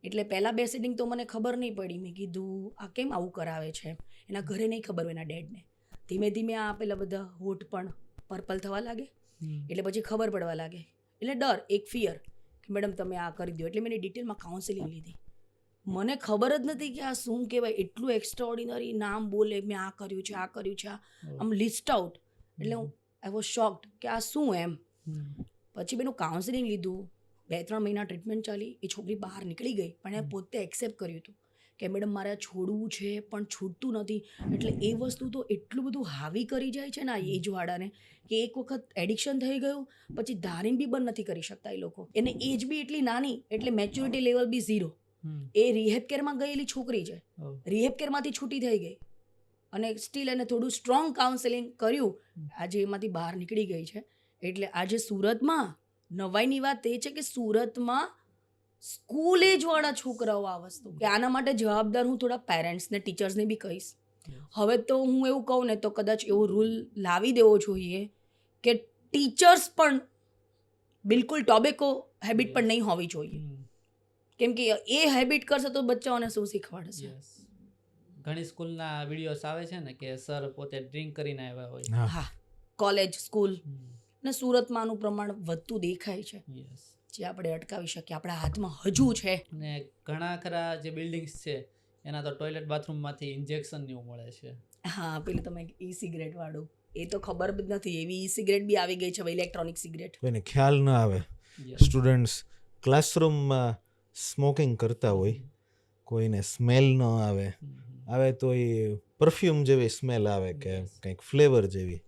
એટલે પહેલાં 2 સિટિંગ તો મને ખબર નહીં પડી. મેં કીધું આ કેમ આવું કરાવે છે? એના ઘરે નહીં ખબર હોય એના ડેડને. ધીમે ધીમે આ પેલા બધા હોઠ પણ પર્પલ થવા લાગે, એટલે પછી ખબર પડવા લાગે. એટલે ડર, એક ફિયર કે મેડમ તમે આ કરી દો. એટલે મેં ડિટેલમાં કાઉન્સેલિંગ લીધી. મને ખબર જ નથી કે આ શું કહેવાય. એટલું એક્સ્ટ્રાઓર્ડિનરી નામ બોલે, મેં આ કર્યું છે, આ કર્યું છે, આમ લિસ્ટ આઉટ. એટલે હું આઈ વોઝ શોક્ડ કે આ શું એમ. પછી મેં કાઉન્સેલિંગ લીધું, 2-3 મહિના ટ્રીટમેન્ટ ચાલી. એ છોકરી બહાર નીકળી ગઈ, પણ એ પોતે એક્સેપ્ટ કર્યું હતું કે મેડમ મારે આ છોડવું છે પણ છૂટતું નથી. એટલે એ વસ્તુ તો એટલું બધું હાવી કરી જાય છે ને આ એજવાળાને કે એક વખત એડિક્શન થઈ ગયું પછી ધારીને બી બંધ નથી કરી શકતા એ લોકો. એને એજ બી એટલી નાની, એટલે મેચ્યોરિટી લેવલ બી 0. એ રિહેબ કેરમાં ગયેલી છોકરી છે, રિહેબ કેરમાંથી છૂટી થઈ ગઈ અને સ્ટીલ એને થોડું સ્ટ્રોંગ કાઉન્સેલિંગ કર્યું, આજે એમાંથી બહાર નીકળી ગઈ છે. એટલે આજે સુરતમાં નવાઈની વાત એ છે કે સુરતમાં સ્કૂલ એજવાળા છોકરાઓ આ વસ્તુ કે આના માટે જવાબદાર હું થોડા પેરેન્ટ્સને ટીચર્સને બી કહીશ. હવે તો હું એવું કહું ને તો કદાચ એવો રૂલ લાવી દેવો જોઈએ કે ટીચર્સ પણ બિલકુલ ટોબેકો હેબિટ પણ નહીં હોવી જોઈએ, કેમ કે એ હેબિટ કરશે તો બચ્ચાઓને શું શીખવાડશે. ઘણી સ્કૂલના વિડીયોઝ આવે છે ને કે સર પોતે ડ્રિંક કરીને આવ્યા હોય. હા, કોલેજ સ્કૂલ ને સુરતમાં આનું પ્રમાણ વધતું દેખાય છે, જે આપણે અટકાવી શકીએ, આપણા હાથમાં હજુ છે. અને ઘણા ખરા જે બિલ્ડિંગ્સ છે એના તો ટોયલેટ બાથરૂમમાંથી ઇન્જેક્શન ને એવું મળે છે. હા, પેલું તમે ઈ સિગરેટ વાળું એ તો ખબર જ નથી, એવી ઈ સિગરેટ બી આવી ગઈ છે હવે, ઇલેક્ટ્રોનિક સિગરેટ. કોઈને ખ્યાલ ન આવે, સ્ટુડન્ટ્સ ક્લાસરૂમમાં સ્મોકિંગ કરતા હોય, કોઈને સ્મેલ ન આવે, આવે તો એ પરફ્યુમ જેવી સ્મેલ આવે કે કંઈક ફ્લેવર જેવી.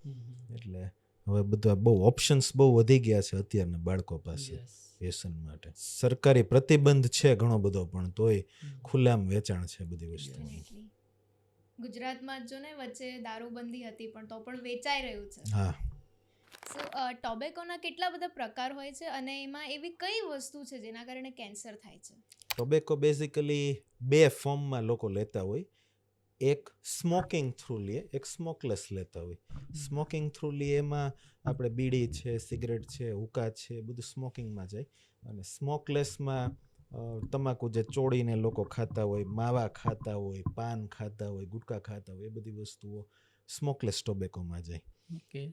એટલે હવે બધા બહુ ઓપ્શન્સ બહુ વધી ગયા છે અત્યારના બાળકો પાસે વ્યસન માટે. સરકારી પ્રતિબંધ છે ઘણો બધો, પણ તોય ખુલ્લામ વેચાણ છે બધી વસ્તુ. ગુજરાતમાં જો ને વચ્ચે દારૂબંધી હતી પણ તો પણ વેચાઈ રહ્યું છે. હા, સો ટોબેકોના કેટલા બધા પ્રકાર હોય છે અને એમાં એવી કઈ વસ્તુ છે જેના કારણે કેન્સર થાય છે? ટોબેકો બેઝિકલી બે ફોર્મમાં લોકો લેતા હોય. એક સ્મોકિંગ થ્રુ લે, એક સ્મોકલેસ લેતા હોય. સ્મોકિંગ થ્રુ લે એમાં આપણે બીડી છે, સિગરેટ છે, હુક્કા છે, બધું સ્મોકિંગમાં જાય. અને સ્મોકલેસમાં તમાકુ જે ચોળીને લોકો ખાતા હોય, માવા ખાતા હોય, પાન ખાતા હોય, ગુટકા ખાતા હોય, એ બધી વસ્તુઓ સ્મોકલેસ ટોબેકોમાં જાય. ઓકે.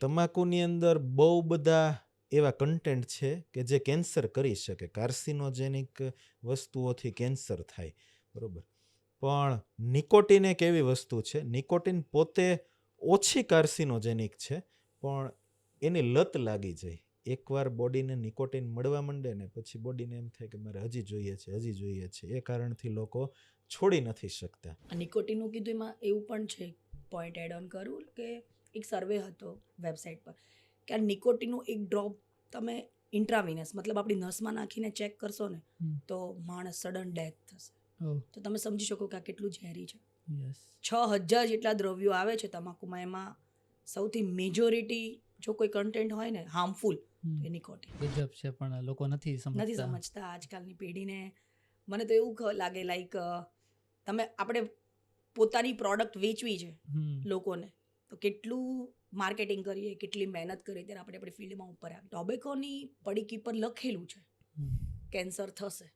તમાકુની અંદર બહુ બધા એવા કન્ટેન્ટ છે કે જે કેન્સર કરી શકે, કાર્સિનોજેનિક વસ્તુઓથી કેન્સર થાય, બરોબર. પણ નિકોટિન એક એવી વસ્તુ છે, નિકોટિન પોતે ઓછી કાર્સિનોજેનિક છે, પણ એની લત લાગી જાય. એકવાર બોડીને નિકોટિન મળવા માંડે ને પછી બોડીને એમ થાય કે મારે હજી જોઈએ છે, હજી જોઈએ છે. એ કારણથી લોકો છોડી નથી શકતા. નિકોટિનનું કીધું એમાં એવું પણ છે, પોઈન્ટ એડ ઓન કરું કે એક સર્વે હતો વેબસાઇટ પર કે આ નિકોટિનનું એક ડ્રોપ તમે ઇન્ટ્રાવિનસ મતલબ આપણી નસમાં નાખીને ચેક કરશો ને તો માણસ સડન ડેથ થશે. તો તમે સમજી શકો કે આ કેટલું ઝેરી છે. 6,000 જેટલા દ્રવ્યો આવે છે તમાકુમાં, એમાં સૌથી મેજોરિટી જો કોઈ કન્ટેન્ટ હોય ને હાર્મફુલ તો એ નિકોટિન. ગજબ છે, પણ લોકો નથી સમજતા આજકાલની પેઢીને. મને તો એવું લાગે લાઈક આપણે પોતાની પ્રોડક્ટ વેચવી છે લોકોને, તો કેટલું માર્કેટિંગ કરીએ, કેટલી મહેનત કરીએ, ત્યારે આપણે આપણી ફિલ્ડમાં ઉપર આવે. ટોબેકોની પડીકી પર લખેલું છે કેન્સર થશે,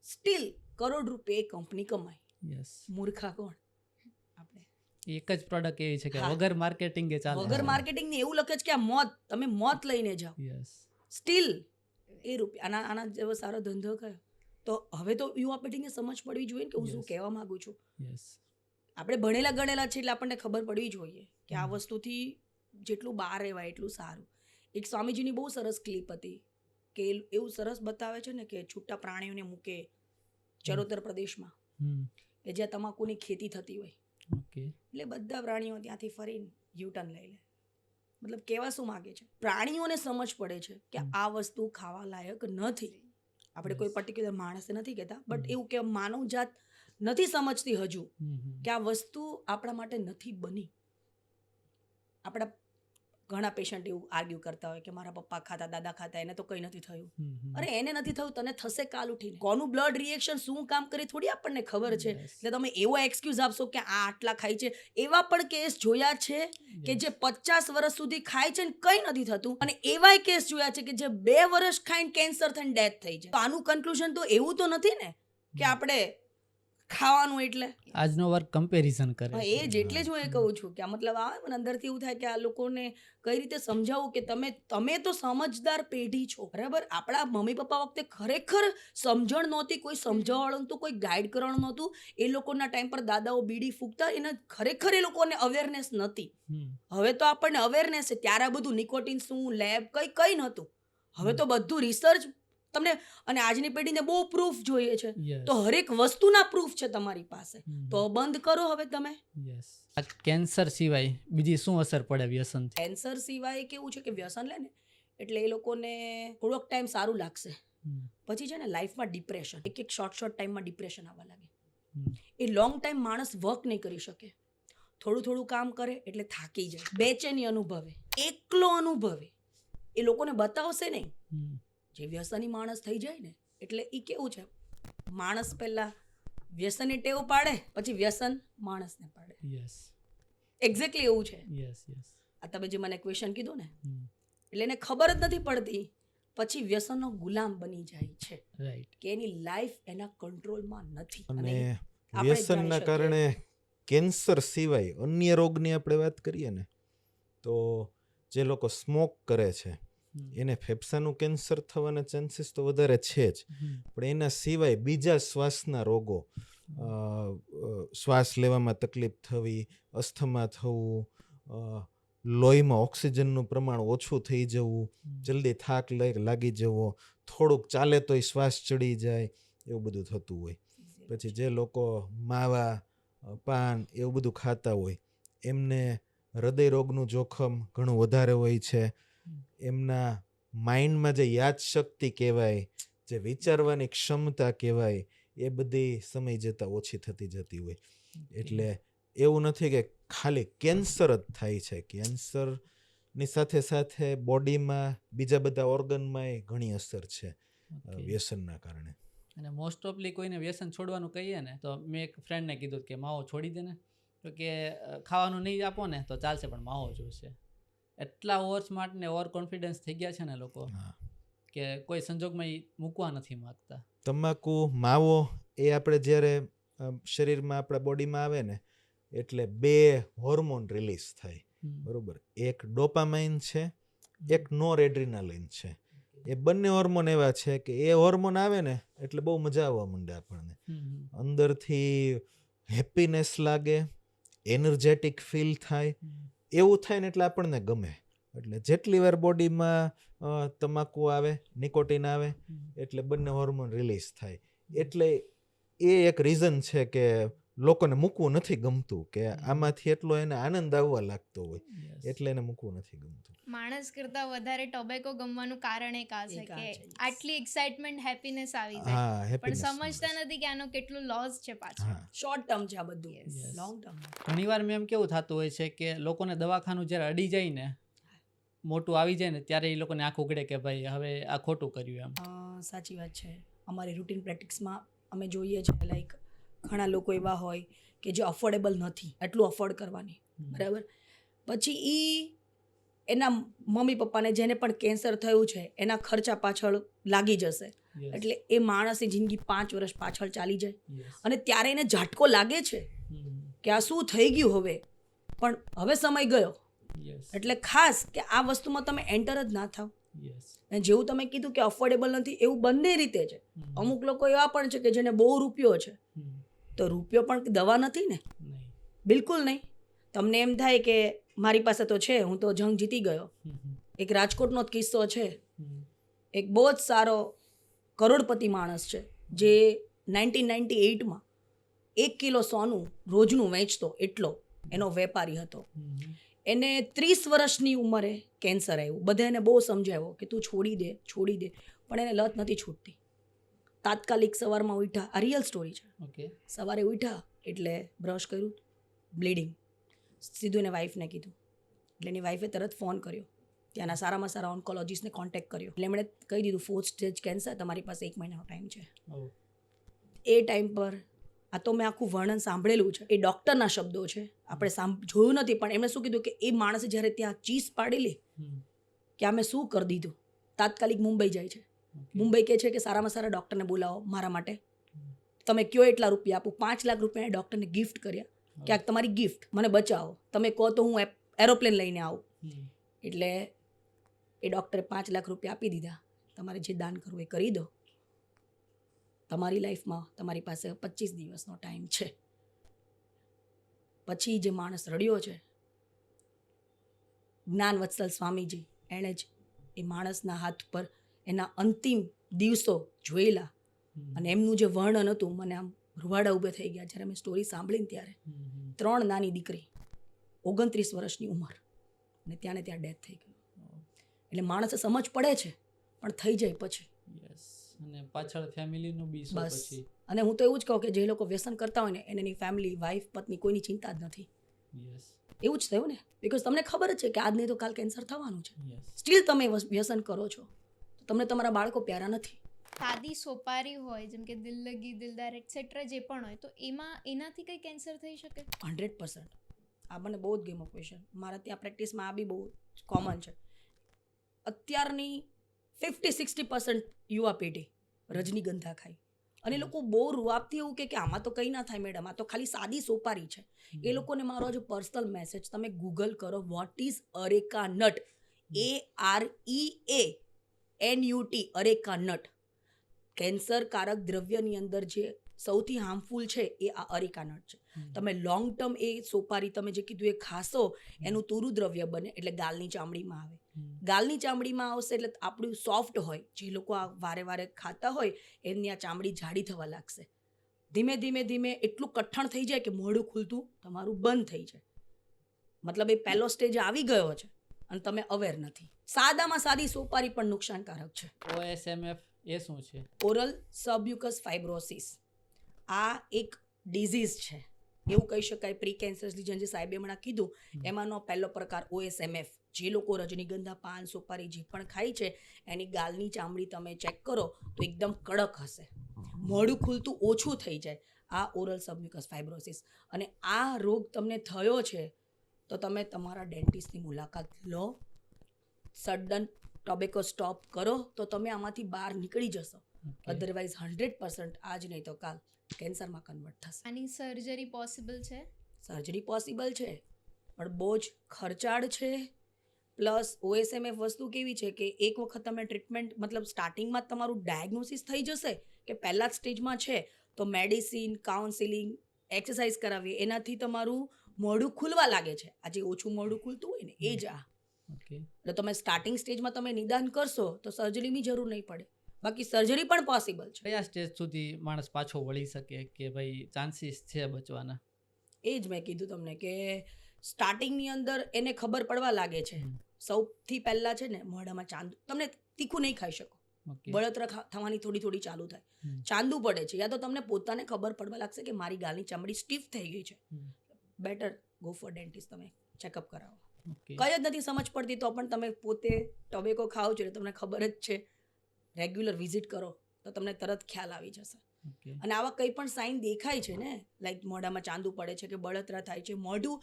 સ્ટીલ કરોડ રૂપિયા કંપની કમાય. મૂર્ખા કોણ? આપણે એક જ પ્રોડક્ટ એવી છે કે વગર માર્કેટિંગ એ ચાલે, વગર માર્કેટિંગ ને એવું લખે છે કે આ મોત, તમે મોત લઈને જાઓ, સ્ટીલ એ રૂપિયા. આના જેવો સારો ધંધો કયો? તો હવે તો યુવા પેઢીને સમજ પડવી જોઈએ કે હું શું કહેવા માંગુ છું. આપણે ભણેલા ગણેલા છે એટલે આપણને ખબર પડવી જોઈએ કે આ વસ્તુથી જેટલું બહાર રહેવાય એટલું સારું. એક સ્વામીજીની બહુ સરસ ક્લિપ હતી કે એવું સરસ બતાવે છે ને કે છૂટા પ્રાણીઓને મૂકે ચરોતર પ્રદેશમાં કે જ્યાં તમાકુની ખેતી થતી હોય, એટલે બધા પ્રાણીઓ ત્યાંથી ફરીને યુટર્ન લઈ લે. મતલબ કહેવા શું માગે છે? પ્રાણીઓને સમજ પડે છે કે આ વસ્તુ ખાવા લાયક નથી. આપણે કોઈ પર્ટિક્યુલર માણસે નથી કહેતા, બટ એવું કે માનવ જાત નથી સમજતી હજુ કે આ વસ્તુ આપણા માટે નથી બની. આપણા ઘણા પેશન્ટ એવું આર્ગ્યુ કરતા હોય કે મારા પપ્પા ખાતા, દાદા ખાતા, એને તો કંઈ નથી થયું. અરે એને નથી થયું, તને થશે કાલ ઉઠીને. કોનું બ્લડ રિએક્શન શું કામ કરે થોડી આપણને ખબર છે. એટલે તમે એવો એક્સક્યુઝ આપશો કે આ આટલા ખાય છે. એવા પણ કેસ જોયા છે કે જે 50 વર્ષ સુધી ખાય છે ને કંઈ નથી થતું, અને એવાય કેસ જોયા છે કે જે 2 વર્ષ ખાઈને કેન્સર થઈને ડેથ થઈ જાય. તો આનું કન્ક્લુઝન તો એવું તો નથી ને કે આપણે ખાવાનું એટલે આજનો વર્ક કમ્પેરિઝન કરે. એ જ એટલે જ હું એ કહું છું કે આ મતલબ આવે મને અંદરથી એવું થાય કે આ લોકોને કઈ રીતે સમજાવું કે તમે તો સમજદાર પેઢી છો, બરાબર. આપણા મમ્મી પપ્પા વખતે ખરેખર સમજણ નહોતી, કોઈ સમજાવવાળું નહોતું, કોઈ ગાઈડ કરવાનું નહોતું. એ લોકોના ટાઈમ પર દાદાઓ બીડી ફૂંકતા, એને ખરેખર એ લોકોને અવેરનેસ નહોતી. હવે તો આપણને અવેરનેસ છે. ત્યારે આ બધું નિકોટિન શું, લેબ કઈ નહોતું. હવે તો બધું રિસર્ચ તમને, અને આજની પેઢીને બહુ પ્રૂફ જોઈએ છે, તો હરેક વસ્તુના પ્રૂફ છે તમારી પાસે, તો બંધ કરો હવે તમે. કેન્સર સિવાય બીજી શું અસર પડે વ્યસન? કેન્સર સિવાય કેવું છે કે વ્યસન લે ને એટલે એ લોકોને થોડોક ટાઈમ સારું લાગશે, પછી છે ને લાઈફમાં ડિપ્રેશન, એક શોર્ટ ટાઈમમાં ડિપ્રેશન આવવા લાગે. એ લોંગ ટાઈમ માણસ વર્ક નહીં કરી શકે, થોડું કામ કરે એટલે થાકી જાય, બેચેની અનુભવે, એકલો અનુભવે. એ લોકોને બતાવશે નહીં. હમ. જે વ્યસની માણસ થઈ જાય ને એટલે એ કેવું છે, માણસ પહેલાં વ્યસનની ટેવ પાડે, પછી વ્યસન માણસને પાડે. યસ એક્ઝેક્ટલી એવું છે. Yes yes. આ તમે જે મને ક્વેશ્ચન કીધું ને, હમ. એટલે એને ખબર જ નથી પડતી, પછી વ્યસનનો ગુલામ બની જાય છે રાઈટ. કે એની લાઈફ એના કંટ્રોલમાં નથી. અને આપણે વ્યસનના જાણી કારણે કેન્સર સિવાય અન્ય રોગની આપણે વાત કરીએ ને તો જે લોકો સ્મોક કરે છે એને ફેફસાનું કેન્સર થવાના ચાન્સીસ તો વધારે છે જ, પણ એના સિવાય બીજા શ્વાસના રોગો, શ્વાસ લેવામાં તકલીફ થવી, અસ્થમા થવું, લોહીમાં ઓક્સિજનનું પ્રમાણ ઓછું થઈ જવું, જલ્દી થાક લાગી જવો, થોડુંક ચાલે તોય શ્વાસ ચડી જાય, એવું બધું થતું હોય. પછી જે લોકો માવા, પાન એવું બધું ખાતા હોય એમને હૃદય રોગનું જોખમ ઘણું વધારે હોય છે. એમના માઇન્ડમાં જે યાદશક્તિ કહેવાય, જે વિચારવાની ક્ષમતા કહેવાય, એ બધી સમય જતાં ઓછી થતી જતી હોય. એટલે એવું નથી કે ખાલી કેન્સર જ થાય છે, કેન્સરની સાથે સાથે બોડીમાં બીજા બધા ઓર્ગનમાં ઘણી અસર છે વ્યસનના કારણે. અને મોસ્ટ ઓફલી કોઈને વ્યસન છોડવાનું કહીએ ને તો મેં એક ફ્રેન્ડને કીધું કે માવો છોડી દે ને, તો કે ખાવાનું નહીં આપો ને તો ચાલશે પણ માવો જોશે. એટલા ઓવર સ્માર્ટ ને ઓવર કોન્ફિડન્સ થઈ ગયા છે ને લોકો કે કોઈ સંજોગમાં એ મૂકવા નથી માગતા. તમાકુ, માવો એ આપણે જ્યારે શરીરમાં આપણા બોડીમાં આવે ને એટલે 2 હોર્મોન રિલીઝ થાય, બરોબર. એક ડોપામાઇન છે, એક નોરેડ્રીનાલિન છે. એ બંને હોર્મોન એવા છે કે એ હોર્મોન આવે ને એટલે બહુ મજા આવવા માંડે આપણને, અંદરથી હેપીનેસ લાગે, એનર્જેટિક ફીલ થાય, એવું થાય ને એટલે આપણને ગમે. એટલે જેટલી વાર બોડીમાં તમાકુ આવે, નિકોટિન આવે એટલે બંને હોર્મોન રિલીઝ થાય. એટલે એ એક રીઝન છે કે લોકોને મૂકવું નથી ગમતું, કે આમાંથી એટલો એને આનંદ આવવા લાગતો હોય એટલે એને મૂકવું નથી ગમતું. માણસ કરતાં વધારે ટોબેકો ગમવાનું કારણ એક આ છે એક આ કે છે. આટલી એક્સાઇટમેન્ટ, હેપીનેસ આવી હા, જાય, પણ happiness સમજતા નથી કે આનો કેટલો લોસ છે પાછળ. હા, શોર્ટ ટર્મ છે આ બધું, Yes. Long term. ઘણીવાર મેં એમ કેવું થતું હોય છે કે લોકોને દવાખાનું જ્યારે અડી જાય ને, મોટું આવી જાય ને, ત્યારે એ લોકોને આંખ ઉઘડે કે ભાઈ હવે આ ખોટું કર્યું એમ. સાચી વાત છે. અમારી રૂટીન પ્રેક્ટિસમાં અમે જોઈએ છીએ લાઈક ઘણા લોકો એવા હોય કે જે અફોર્ડેબલ નથી એટલું અફોર્ડ કરવાની, બરાબર. પછી એના મમ્મી પપ્પાને જેને પણ કેન્સર થયું છે એના ખર્ચા પાછળ લાગી જશે, Yes. એટલે એ માણસની જિંદગી 5 વર્ષ પાછળ ચાલી જાય. Yes. અને ત્યારે એને ઝાટકો લાગે છે કે આ શું થઈ ગયું હવે, પણ હવે સમય ગયો. યસ એટલે ખાસ કે આ વસ્તુમાં તમે એન્ટર જ ના થાવ. યસ. અને જેવું તમે કીધું કે અફોર્ડેબલ નથી, એવું બંને રીતે છે. અમુક લોકો એવા પણ છે કે જેને બહુ રૂપિયો છે, તો રૂપિયો પણ દવા નથી ને, નહીં. બિલકુલ નહીં. તમને એમ થાય કે મારી પાસે તો છે, હું તો જંગ જીતી ગયો. એક રાજકોટનો જ કિસ્સો છે, એક બહુ જ સારો કરોડપતિ માણસ છે જે 1998માં 1 કિલો સોનું રોજનું વેચતો, એટલો એનો વેપારી હતો. એને 30 વર્ષની ઉંમરે કેન્સર આવ્યું. બધા એને બહુ સમજાવ્યો કે તું છોડી દે, પણ એને લત નથી છૂટતી. તાત્કાલિક સવારમાં ઉઠ્યા, આ રિયલ સ્ટોરી છે. ઓકે. સવારે ઉઠ્યા એટલે બ્રશ કર્યું, બ્લીડિંગ, સીધું એને વાઈફને કીધું. એટલે એની વાઈફે તરત ફોન કર્યો, ત્યાંના સારામાં સારા ઓન્કોલોજીસ્ટને કોન્ટેક્ટ કર્યો. એટલે એમણે કહી દીધું 4th સ્ટેજ કેન્સર, તમારી પાસે 1 મહિનાનો ટાઈમ છે. એ ટાઈમ પર આ તો મેં આખું વર્ણન સાંભળેલું છે, એ ડૉક્ટરના શબ્દો છે, આપણે જોયું નથી, પણ એમણે શું કીધું કે એ માણસે જ્યારે ત્યાં ચીસ પાડેલી કે આ મેં શું કરી દીધું, તાત્કાલિક મુંબઈ જાય છે. મુંબઈ કહે છે કે સારામાં સારા ડૉક્ટરને બોલાવો મારા માટે, તમે કયો એટલા રૂપિયા આપું. 5 લાખ રૂપિયા ડૉક્ટરને ગિફ્ટ કર્યા કે આ તમારી ગિફ્ટ, મને બચાવો, તમે કહો તો હું એરોપ્લેન લઈને આવું. એટલે એ ડૉક્ટરે 5 લાખ રૂપિયા આપી દીધા, તમારે જે દાન કરવું એ કરી દો, તમારી લાઈફમાં તમારી પાસે 25 દિવસનો ટાઈમ છે. પછી જે માણસ રડ્યો છે, જ્ઞાનવત્સલ સ્વામીજી, એણે જ એ માણસના હાથ પર એના અંતિમ દિવસો જોયેલા, અને એમનું જે વર્ણન હતું, મને આમ રૂવાડા ઊભે થઈ ગયા જ્યારે મેં સ્ટોરી સાંભળીને. ત્યારે 3 નાની દીકરી, 29 વર્ષની ઉંમર, અને ત્યાં ને ત્યાં ડેથ થઈ ગયું. એટલે માણસે સમજ પડે છે પણ થઈ જાય પછી યસ. અને પાછળ ફેમિલીનું બી શું બસ. પછી. અને હું તો એવું જ કહું કે જે લોકો વ્યસન કરતા હોય ને એની ફેમિલી, વાઈફ, પત્ની, કોઈની ચિંતા જ નથી. યસ. એવું જ થયું ને, બિકોઝ તમને ખબર જ છે કે આજ નહીં તો કાલ કેન્સર થવાનું છે, યસ સ્ટીલ તમે વ્યસન કરો છો, તો તમને તમારા બાળકો પ્યારા નથી. સાદી સોપારી હોય જેમ કે દિલ લગી દિલદાર એટસેટ્રા જે પણ હોય તો એનાથી કંઈ કેન્સર થઈ શકે? 100%. આ મને બહુ જ ગેમો ક્વેશ્ચન. મારા ત્યાં પ્રેક્ટિસમાં આ બી બહુ કોમન છે. અત્યારની 50-60% યુવા પેઢી રજનીગંધા ખાય અને એ લોકો બહુ રૂઆબથી એવું કે આમાં તો કંઈ ના થાય મેડમ, આ તો ખાલી સાદી સોપારી છે. એ લોકોને મારો હજુ પર્સનલ મેસેજ, તમે ગૂગલ કરો what is areca nut, AREANUT, areca nut. કેન્સરકારક દ્રવ્યની અંદર જે સૌથી હાર્મફુલ છે એ આ અરેકા નટ છે. તમે લોંગ ટર્મ એ સોપારી તમે જે કીધું એ ખાશો, એનું તુરું દ્રવ્ય બને એટલે ગાલની ચામડીમાં આવે. ગાલની ચામડીમાં આવશે એટલે આપણું સોફ્ટ હોય, જે લોકો આ વારે વારે ખાતા હોય એમની આ ચામડી જાડી થવા લાગશે. ધીમે ધીમે ધીમે એટલું કઠણ થઈ જાય કે મોઢું ખુલતું તમારું બંધ થઈ જાય. મતલબ એ પહેલો સ્ટેજ આવી ગયો છે અને તમે અવેર નથી. સાદામાં સાદી સોપારી પણ નુકસાનકારક છે. OSMF એ શું છે? Oral submucous fibrosis. આ એક ડિઝીઝ છે, એવું કહી શકાય. પ્રી કેન્સર લીજન જે સાહેબે હમણાં કીધું એમાંનો પહેલો પ્રકાર OSMF. જે લોકો રજનીગંધા, પાન, સોપારી જે પણ ખાય છે એની ગાલની ચામડી તમે ચેક કરો તો એકદમ કડક હશે, મોઢું ખુલતું ઓછું થઈ જાય. આ ઓરલ સબમ્યુકસ ફાઇબ્રોસિસ. અને આ રોગ તમને થયો છે તો તમે તમારા ડેન્ટિસ્ટની મુલાકાત લો, સડન ટોબેકો સ્ટોપ કરો તો તમે આમાંથી બહાર નીકળી જશો. અધરવાઇઝ 100% આજ નહીં તો કાલ કેન્સરમાં કન્વર્ટ થશે. આની સર્જરી પોસિબલ છે? સર્જરી પોસિબલ છે પણ બહુ જ ખર્ચાળ છે. પ્લસ OSMF વસ્તુ કેવી છે કે એક વખત તમે ટ્રીટમેન્ટ, મતલબ સ્ટાર્ટિંગમાં તમારું ડાયગ્નોસિસ થઈ જશે કે પહેલા જ સ્ટેજમાં છે તો મેડિસિન, કાઉન્સિલિંગ, એક્સરસાઇઝ કરાવીએ એનાથી તમારું મોઢું ખુલવા લાગે છે. આજે ઓછું મોઢું ખુલતું હોય ને એ જ આ. ઓકે. એટલે તમે સ્ટાર્ટિંગ સ્ટેજમાં તમે નિદાન કરશો તો સર્જરીની જરૂર નહીં પડે. બાકી સર્જરી પણ પોસિબલ છે. કયા સ્ટેજ સુધી માણસ પાછો વળી શકે કે ભાઈ ચાન્સીસ છે બચવાના? એ જ મેં કીધું તમને કે સ્ટાર્ટિંગની અંદર એને ખબર પડવા લાગે છે. સૌથી પહેલાં છે ને મોઢામાં ચાંદુ, તમને તીખું નહીં ખાઈ શકો, ઓકે. બળતરા થવાની થોડી થોડી ચાલુ થાય, ચાંદુ પડે છે, યા તો તમને પોતાને ખબર પડવા લાગશે કે મારી ગાલની ચામડી સ્ટીફ થઈ ગઈ છે. બેટર ગો ફોર ડેન્ટિસ્ટ, તમે ચેકઅપ કરાવો. ઓકે. કઈ જ નથી સમજ પડતી તો પણ તમે પોતે ટોબેકો ખાઓ છો એટલે તમને ખબર જ છે, રેગ્યુલર વિઝિટ કરો તો તમને તરત ખ્યાલ આવી જશે. ઓકે. અને આવા કંઈ પણ સાઇન દેખાય છે ને, લાઈક મોઢામાં ચાંદુ પડે છે કે બળતરા થાય છે, મોઢું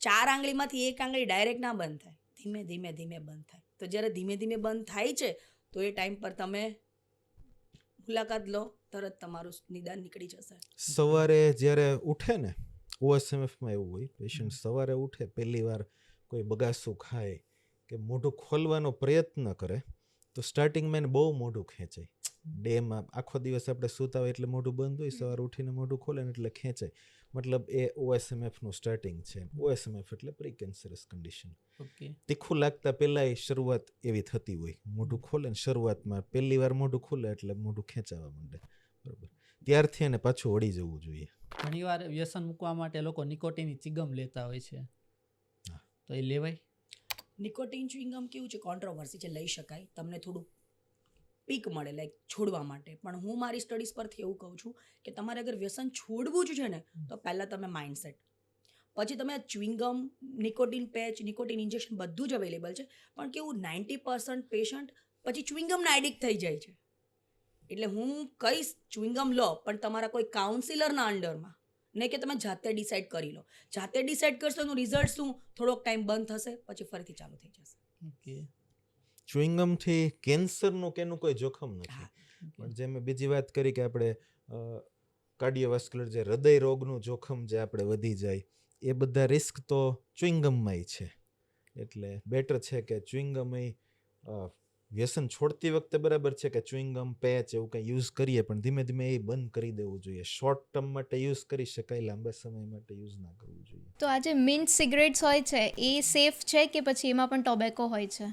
4 આંગળીમાંથી 1 આંગળી ડાયરેક્ટ ના બંધ થાય, ધીમે ધીમે ધીમે બંધ થાય. તો જ્યારે ધીમે ધીમે બંધ થાય છે તો એ ટાઈમ પર તમે મુલાકાત લો, તરત તમારું નિદાન નીકળી જશે. સવારે જ્યારે ઉઠે ને, OSMFમાં એવું હોય, પેશન્ટ સવારે ઉઠે પહેલી વાર કોઈ બગાસું ખાય કે મોઢું ખોલવાનો પ્રયત્ન કરે તો સ્ટાર્ટિંગમાં એને બહુ મોઢું ખેંચાય. ડેમાં આખો દિવસ આપણે સૂતા હોય એટલે મોઢું બંધ હોય, સવારે ઉઠીને મોઢું ખોલે ને એટલે ખેંચાય. મતલબ એ OSMFનું સ્ટાર્ટિંગ છે. OSMF એટલે પ્રી કેન્સરસ કન્ડિશન. ઓકે. તીખું લાગતા પહેલાં શરૂઆત એવી થતી હોય, મોઢું ખોલે ને શરૂઆતમાં પહેલી વાર મોઢું ખોલે એટલે મોઢું ખેંચાવા માંડે, બરાબર. ત્યારથી એને પાછું વળી જવું જોઈએ. ઘણીવાર વ્યસન મૂકવા માટે લોકો નિકોટીનની ચિગમ લેતા હોય છે, હા. તો એ લેવાય? નિકોટીન ચ્યુઇંગમ કેવું છે, કોન્ટ્રોવર્સી છે, લઈ શકાય, તમને થોડું પીક મળે લાઈક છોડવા માટે. પણ હું મારી સ્ટડીઝ પરથી એવું કહું છું કે તમારે અગર વ્યસન છોડવું જ છે ને તો પહેલાં તમે માઇન્ડસેટ, પછી તમે ચ્યુઇંગમ, નિકોટીન પેચ, નિકોટીન ઇન્જેક્શન બધું જ અવેલેબલ છે. પણ કેવું 90% પેશન્ટ પછી ચ્યુઇંગમના એડિક્ટ થઈ જાય છે. એટલે હું કહીશ ચ્યુઇંગમ લો પણ તમારા કોઈ કાઉન્સિલરના અંડરમાં, નહીં કે તમે જાતે ડિસાઇડ કરી લો. જાતે ડિસાઇડ કરશો એનું રિઝલ્ટ શું, થોડોક ટાઈમ બંધ થશે પછી ફરીથી ચાલુ થઈ જશે. ઓકે. ચ્યુઇંગમથી કેન્સરનું કે એનું કોઈ જોખમ નથી. પણ જે મેં બીજી વાત કરી કે આપણે કાર્ડિયોવાસ્ક્યુલર જે હૃદય રોગનું જોખમ જે આપણે વધી જાય, એ બધા રિસ્ક તો ચ્યુઇંગમમાંય છે. એટલે બેટર છે કે ચ્યુઇંગમ વ્યસન છોડતી વખતે બરાબર છે કે ચ્યુઇંગમ, પેચ એવું કંઈ યુઝ કરીએ પણ ધીમે ધીમે એ બંધ કરી દેવું જોઈએ. શોર્ટ ટર્મ માટે યુઝ કરી શકાય, લાંબા સમય માટે યુઝ ના કરવું જોઈએ. તો આ જે મિન્ટ સિગરેટ્સ હોય છે એ સેફ છે કે પછી એમાં પણ ટોબેકો હોય છે?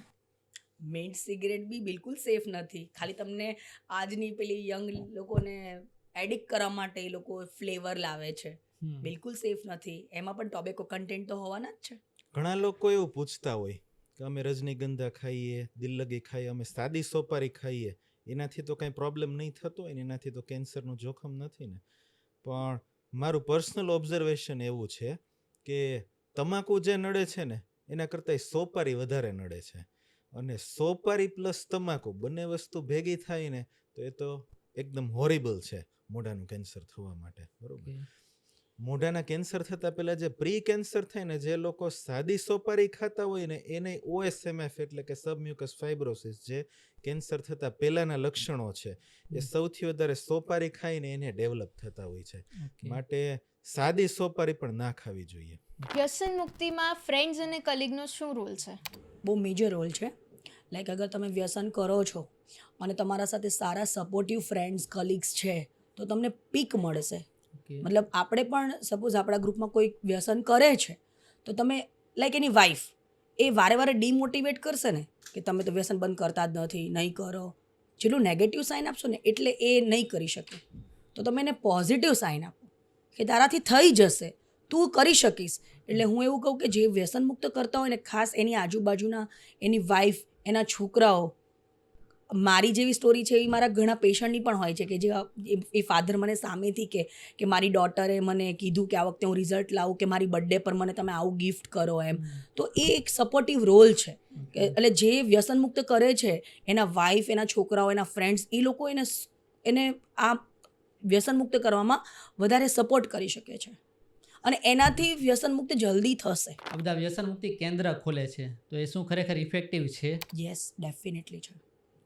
મિન્ટ સિગરેટ બી બિલકુલ સેફ નથી. ખાલી તમને આજની પેલી યંગ લોકોને એડિક્ટ કરવા માટે એ લોકો ફ્લેવર લાવે છે. બિલકુલ સેફ નથી. એમાં પણ ટોબેકો કન્ટેન્ટ તો હોવાના જ છે. ઘણા લોકો એવું પૂછતા હોય કે અમે રજનીગંધા ખાઈએ, દિલ્લગી ખાઈએ, અમે સાદી સોપારી ખાઈએ, એનાથી તો કાંઈ પ્રોબ્લેમ નહીં થતો હોય ને, એનાથી તો કેન્સરનું જોખમ નથી ને. પણ મારું પર્સનલ ઓબ્ઝર્વેશન એવું છે કે તમાકુ જે નડે છે ને એના કરતાં સોપારી વધારે નડે છે, અને સોપારી પ્લસ તમાકુ બંને વસ્તુ ભેગી થાય ને તો એ તો એકદમ હોરિબલ છે મોઢાનું કેન્સર થવા માટે, બરોબર. મોઢાના કેન્સર થતાં પહેલાં જે પ્રી કેન્સર થાય ને, જે લોકો સાદી સોપારી ખાતા હોય ને એને OSMF એટલે કે સબમ્યુકસ ફાઇબ્રોસિસ, જે કેન્સર થતાં પહેલાંના લક્ષણો છે, એ સૌથી વધારે સોપારી ખાઈને એને ડેવલપ થતા હોય છે. માટે સાદી સોપારી પણ ના ખાવી જોઈએ. વ્યસન મુક્તિમાં ફ્રેન્ડ્સ અને કલીગનો શું રોલ છે? બહુ મેજર રોલ છે. લાઈક અગર તમે વ્યસન કરો છો અને તમારા સાથે સારા સપોર્ટિવ ફ્રેન્ડ્સ કલીગ્સ છે તો તમને પીક મળશે. મતલબ આપણે પણ સપોઝ આપણા ગ્રુપમાં કોઈ વ્યસન કરે છે તો તમે લાઈક એની વાઈફ એ વારે વારે ડિમોટિવેટ કરશે ને કે તમે તો વ્યસન બંધ કરતા જ નથી, નહીં કરો. જેટલું નેગેટિવ સાઇન આપશો ને એટલે એ નહીં કરી શકે. તો તમે એને પોઝિટિવ સાઇન આપો કે તારાથી થઈ જશે, તું કરી શકીશ. એટલે હું એવું કહું કે જે વ્યસન મુક્ત કરતા હોય ને, ખાસ એની આજુબાજુના એની વાઈફ, એના છોકરાઓ, મારી જેવી સ્ટોરી છે એ મારા ઘણા પેશન્ટની પણ હોય છે કે જે એ ફાધર મને સામેથી કે મારી ડોટરે મને કીધું કે આ વખતે હું રિઝલ્ટ લાવું, કે મારી બર્થડે પર મને તમે આવું ગિફ્ટ કરો એમ. તો એ એક સપોર્ટિવ રોલ છે. એટલે જે વ્યસન મુક્ત કરે છે એના વાઈફ, એના છોકરાઓ, એના ફ્રેન્ડ્સ, એ લોકો એને આ વ્યસન મુક્ત કરવામાં વધારે સપોર્ટ કરી શકે છે અને એનાથી વ્યસન મુક્ત જલ્દી થશે. આ બધા વ્યસન મુક્તિ કેન્દ્ર ખોલે છે તો એ શું ખરેખર ઇફેક્ટિવ છે? યસ, ડેફિનેટલી છે.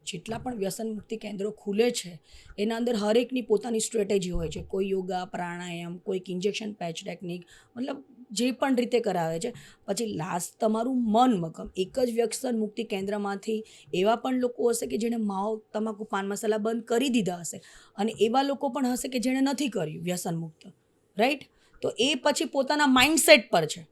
જેટલા પણ વ્યસન મુક્તિ કેન્દ્રો ખુલે છે એના અંદર હરેકની પોતાની સ્ટ્રેટેજી હોય છે. કોઈ યોગા, પ્રાણાયામ, કોઈક ઇન્જેક્શન પેચ ટેકનિક, મતલબ જે પણ રીતે કરાવે છે. પછી લાસ્ટ તમારું મન મક્કમ. એક જ વ્યસન મુક્તિ કેન્દ્રમાંથી એવા પણ લોકો હશે કે જેણે માવો, તમાકુ, પાન મસાલા બંધ કરી દીધા હશે અને એવા લોકો પણ હશે કે જેણે નથી કર્યું વ્યસન મુક્ત, રાઈટ? તો એ પછી પોતાના માઇન્ડસેટ પર છે.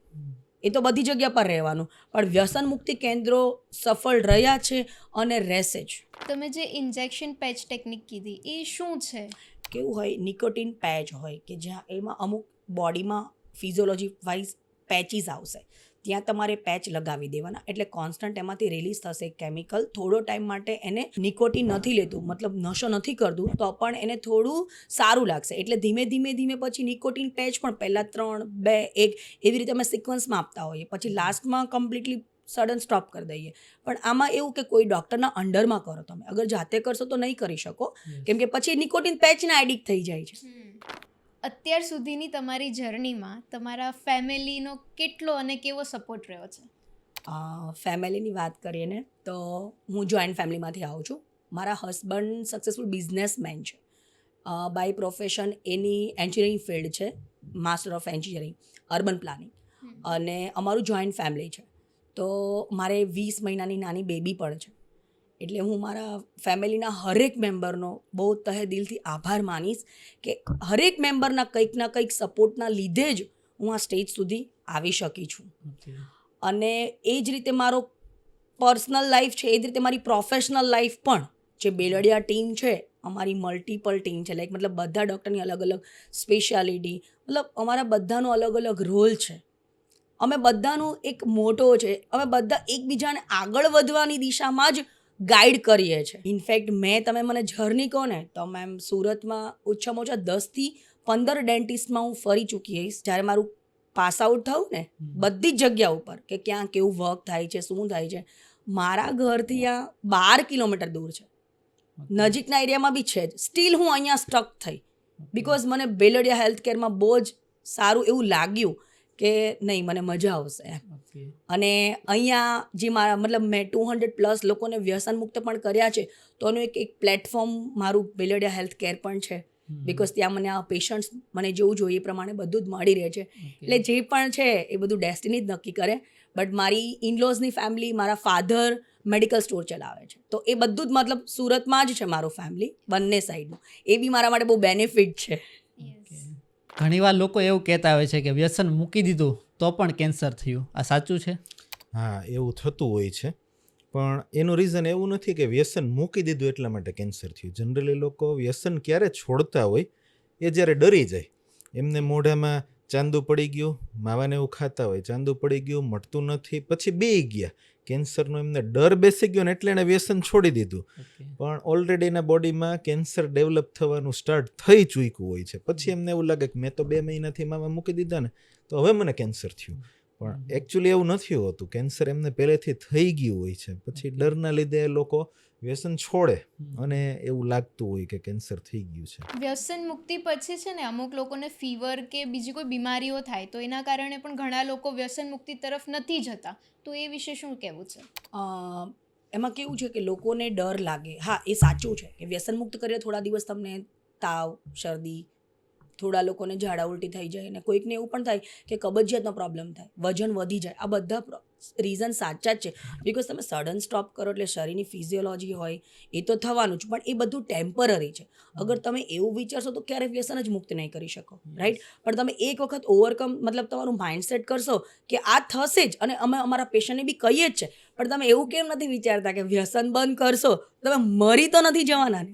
એ તો બધી જગ્યા પર રહેવાનું, પણ વ્યસન મુક્તિ કેન્દ્રો સફળ રહ્યા છે અને રહેશે જ. તમે જે ઇન્જેક્શન પેચ ટેકનિક કીધી એ શું છે? કેવું હોય, નિકોટિન પેચ હોય કે જ્યાં એમાં અમુક બોડીમાં ફિઝિયોલોજી વાઇઝ પેચીસ આવશે, ત્યાં તમારે પેચ લગાવી દેવાના. એટલે કોન્સ્ટન્ટ એમાંથી રિલીઝ થશે કેમિકલ. થોડો ટાઈમ માટે એને નિકોટિન નથી લેતું, મતલબ નશો નથી કરતું, તો પણ એને થોડું સારું લાગશે. એટલે ધીમે ધીમે પછી નિકોટિન પેચ પણ પહેલાં 3, 2, 1 એવી રીતે અમે સિક્વન્સમાં આપતા હોઈએ, પછી લાસ્ટમાં કમ્પ્લીટલી સડન સ્ટોપ કરી દઈએ. પણ આમાં એવું કે કોઈ ડૉક્ટરના અંડરમાં કરો. તમે અગર જાતે કરશો તો નહીં કરી શકો, કેમ કે પછી નિકોટિન પેચના એડિક્ટ થઈ જાય છે. અત્યાર સુધીની તમારી જર્નીમાં તમારા ફેમિલીનો કેટલો અને કેવો સપોર્ટ રહ્યો છે? ફેમિલીની વાત કરીએ ને તો હું જોઈન્ટ ફેમિલીમાંથી આવું છું. મારા હસબન્ડ સક્સેસફુલ બિઝનેસમેન છે. બાય પ્રોફેશન એની એન્જિનિયરિંગ ફિલ્ડ છે, master of engineering, urban planning. અને અમારું જોઈન્ટ ફેમિલી છે. તો મારે 20 મહિનાની નાની બેબી પણ છે. એટલે હું મારા ફેમિલીના હરેક મેમ્બરનો બહુ તહે દિલથી આભાર માનીશ કે હરેક મેમ્બરના કંઈક ના કંઈક સપોર્ટના લીધે જ હું આ સ્ટેજ સુધી આવી શકી છું. અને એ જ રીતે મારો પર્સનલ લાઈફ છે, એ જ રીતે મારી પ્રોફેશનલ લાઈફ પણ, જે બેલડિયા ટીમ છે અમારી મલ્ટિપલ ટીમ છે. લાઈક મતલબ બધા ડૉક્ટરની અલગ અલગ સ્પેશિયાલિટી, મતલબ અમારા બધાનો અલગ અલગ રોલ છે. અમે બધાનું એક મોટો છે, અમે બધા એકબીજાને આગળ વધવાની દિશામાં જ ગાઈડ કરીએ છીએ. ઇનફેક્ટ તમે મને જર્ની કહો ને તો મેમ સુરતમાં ઓછામાં ઓછા 10થી 15 ડેન્ટિસ્ટમાં હું ફરી ચૂકી હઈશ. જ્યારે મારું પાસ આઉટ થયું ને બધી જ જગ્યા ઉપર કે ક્યાં કેવું વર્ક થાય છે, શું થાય છે. મારા ઘરથી આ 12 કિલોમીટર દૂર છે, નજીકના એરિયામાં બી છે જ. સ્ટીલ હું અહીંયા સ્ટક થઈ બિકોઝ મને બેલડિયા હેલ્થ કેરમાં બહુ જ સારું એવું લાગ્યું કે નહીં, મને મજા આવશે એમ. અને અહીંયા જે મારા મતલબ મેં 200+ લોકોને વ્યસન મુક્ત પણ કર્યા છે, તો એનું એક પ્લેટફોર્મ મારું બેલડિયા હેલ્થ કેર પણ છે. બિકોઝ ત્યાં મને આ પેશન્ટ્સ મને જેવું જોઈએ એ પ્રમાણે બધું જ મળી રહે છે. એટલે જે પણ છે એ બધું ડેસ્ટિની જ નક્કી કરે. બટ મારી ઇનલોઝની ફેમિલી, મારા ફાધર મેડિકલ સ્ટોર ચલાવે છે, તો એ બધું જ મતલબ સુરતમાં જ છે મારું ફેમિલી બંને સાઈડનું. એ બી મારા માટે બહુ બેનિફિટ છે. ઘણીવાર લોકો એવું કહેતા હોય છે કે વ્યસન મૂકી દીધું તો પણ કેન્સર થયું. આ સાચું છે? હા, એવું થતું હોય છે, પણ એનું રીઝન એવું નથી કે વ્યસન મૂકી દીધું એટલા માટે કેન્સર થયું. જનરલી લોકો વ્યસન ક્યારે છોડતા હોય એ જ્યારે ડરી જાય. એમને મોઢામાં ચાંદુ પડી ગયું, માવાને એવું ખાતા હોય, ચાંદુ પડી ગયું, મટતું નથી, પછી બેસી ગયા, કેન્સરનો એમને ડર બેસી ગયો ને એટલે એણે વ્યસન છોડી દીધું. પણ ઓલરેડી એના બોડીમાં કેન્સર ડેવલપ થવાનું સ્ટાર્ટ થઈ ચૂક્યું હોય છે. પછી એમને એવું લાગે કે મેં તો 2 મહિનાથી માવા મૂકી દીધા ને, તો હવે મને કેન્સર થયું. પણ એકચ્યુઅલી એવું નથી હોતું. કેન્સર એમને પહેલેથી થઈ ગયું હોય છે, પછી ડરના લીધે એ લોકો વ્યસન છોડે અને એવું લાગતું હોય કે કેન્સર થઈ ગયું છે. વ્યસન મુક્તિ પછી છે ને અમુક લોકોને ફીવર કે બીજી કોઈ બીમારીઓ થાય તો એના કારણે પણ ઘણા લોકો વ્યસન મુક્તિ તરફ નથી જતા, તો એ વિશે શું કહેવું છે? એમાં કેવું છે કે લોકોને ડર લાગે. હા, એ સાચું છે કે વ્યસન મુક્ત કરીએ થોડા દિવસ તમને તાવ, શરદી, થોડા લોકોને ઝાડા ઉલટી થઈ જાય, અને કોઈકને એવું પણ થાય કે કબજિયાતનો પ્રોબ્લેમ થાય, વજન વધી જાય. આ બધા રીઝન સાચા જ છે. બિકોઝ તમે સડન સ્ટોપ કરો એટલે શરીરની ફિઝિયોલોજી હોય એ તો થવાનું જ, પણ એ બધું ટેમ્પરરી છે. અગર તમે એવું વિચારશો તો ક્યારેય વ્યસન જ મુક્ત નહીં કરી શકો, રાઈટ? પણ તમે એક વખત ઓવરકમ, મતલબ તમારું માઇન્ડસેટ કરશો કે આ થશે જ, અને અમે અમારા પેશન્ટને બી કહીએ જ છે, પણ તમે એવું કેમ નથી વિચારતા કે વ્યસન બંધ કરશો તમે મરી તો નથી જવાના ને?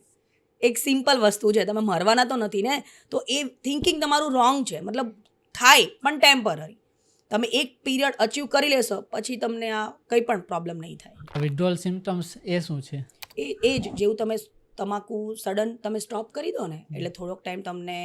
એક સિમ્પલ વસ્તુ છે, તમે મરવાના તો નથી ને. તો એ થિંકિંગ તમારું રોંગ છે. મતલબ થાય પણ ટેમ્પરરી. તમે એક પીરિયડ અચીવ કરી લેશો પછી તમને આ કંઈ પણ પ્રોબ્લેમ નહીં થાય. વિથડ્રોઅલ સિમ્ટમ્સ એ શું છે? એ જ જેવું તમે તમાકુ સડન તમે સ્ટોપ કરી દો ને એટલે થોડોક ટાઈમ તમને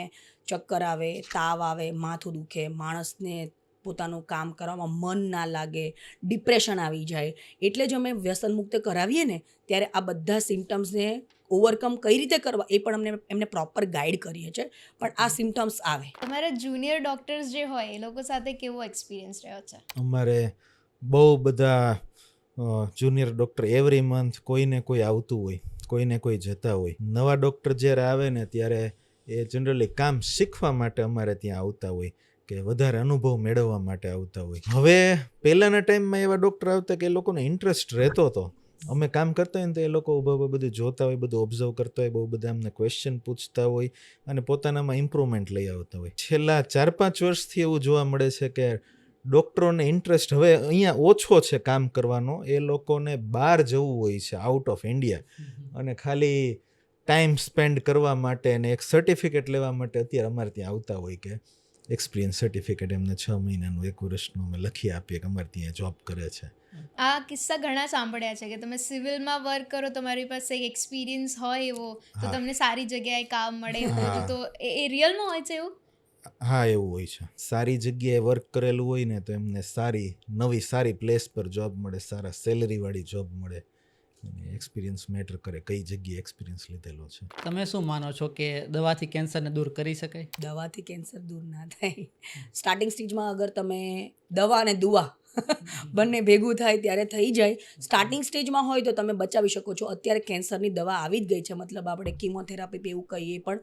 ચક્કર આવે, તાવ આવે, માથું દુખે, માણસને પોતાનું કામ કરવામાં મન ના લાગે, ડિપ્રેશન આવી જાય. એટલે જ અમે વ્યસન મુક્ત કરાવીએ ને ત્યારે આ બધા સિમ્ટમ્સને ઓવરકમ કઈ રીતે કરવા એ પણ એમને પ્રોપર ગાઈડ કરીએ છીએ. પણ આ સિમ્ટમ્સ આવે. તમારા જુનિયર ડોક્ટર્સ જે હોય એ લોકો સાથે કેવો એક્સપિરિયન્સ રહ્યો છે? અમારે બહુ બધા જુનિયર ડૉક્ટર એવરી મંથ કોઈને કોઈ આવતું હોય, કોઈને કોઈ જતા હોય. નવા ડૉક્ટર જ્યારે આવે ને ત્યારે એ જનરલી કામ શીખવા માટે અમારે ત્યાં આવતા હોય કે વધારે અનુભવ મેળવવા માટે આવતા હોય. હવે પહેલાંના ટાઈમમાં એવા ડૉક્ટર આવતા કે એ લોકોને ઇન્ટરેસ્ટ રહેતો હતો. અમે કામ કરતા હોય ને તો એ લોકો ઊભા બધું જોતા હોય, બધું ઓબ્ઝર્વ કરતા હોય, બહુ બધા અમને ક્વેશ્ચન પૂછતા હોય અને પોતાનામાં ઇમ્પ્રુવમેન્ટ લઈ આવતા હોય. છેલ્લા 4-5 વર્ષથી એવું જોવા મળે છે કે ડૉક્ટરોને ઇન્ટરેસ્ટ હવે અહીંયા ઓછો છે કામ કરવાનો. એ લોકોને બહાર જવું હોય છે, આઉટ ઓફ ઇન્ડિયા, અને ખાલી ટાઈમ સ્પેન્ડ કરવા માટે અને એક સર્ટિફિકેટ લેવા માટે અત્યારે અમારે ત્યાં આવતા હોય કે એક્સપિરિયન્સ સર્ટિફિકેટ એમને 6 મહિનાનું, 1 વર્ષનું અમે લખી આપીએ કે અમારે ત્યાં જોબ કરે છે. આ કિસ્સા ઘણા સાંભળ્યા છે કે તમે સિવિલમાં વર્ક કરો, તમારી પાસે એક એક્સપિરિયન્સ હોય એવો, તો તમને સારી જગ્યાએ કામ મળે એવું બધું. તો એ રિયલમાં હોય છે એવું? હા, એવું હોય છે. સારી જગ્યાએ વર્ક કરેલું હોય ને તો એમને સારી પ્લેસ પર જોબ મળે, સારા સેલરીવાળી જોબ મળે. અને એક્સપિરિયન્સ મેટર કરે, કઈ જગ્યાએ એક્સપિરિયન્સ લીધેલો છે. તમે શું માનો છો કે દવાથી કેન્સરને દૂર કરી શકાય? દવાથી કેન્સર દૂર ના થાય. સ્ટાર્ટિંગ સ્ટેજમાં અગર તમે દવા અને દુઆ બંને ભેગું થાય ત્યારે થઈ જાય. સ્ટાર્ટિંગ સ્ટેજમાં હોય તો તમે બચાવી શકો છો. અત્યારે કેન્સરની દવા આવી જ ગઈ છે, મતલબ આપણે કીમોથેરાપી એવું કહીએ, પણ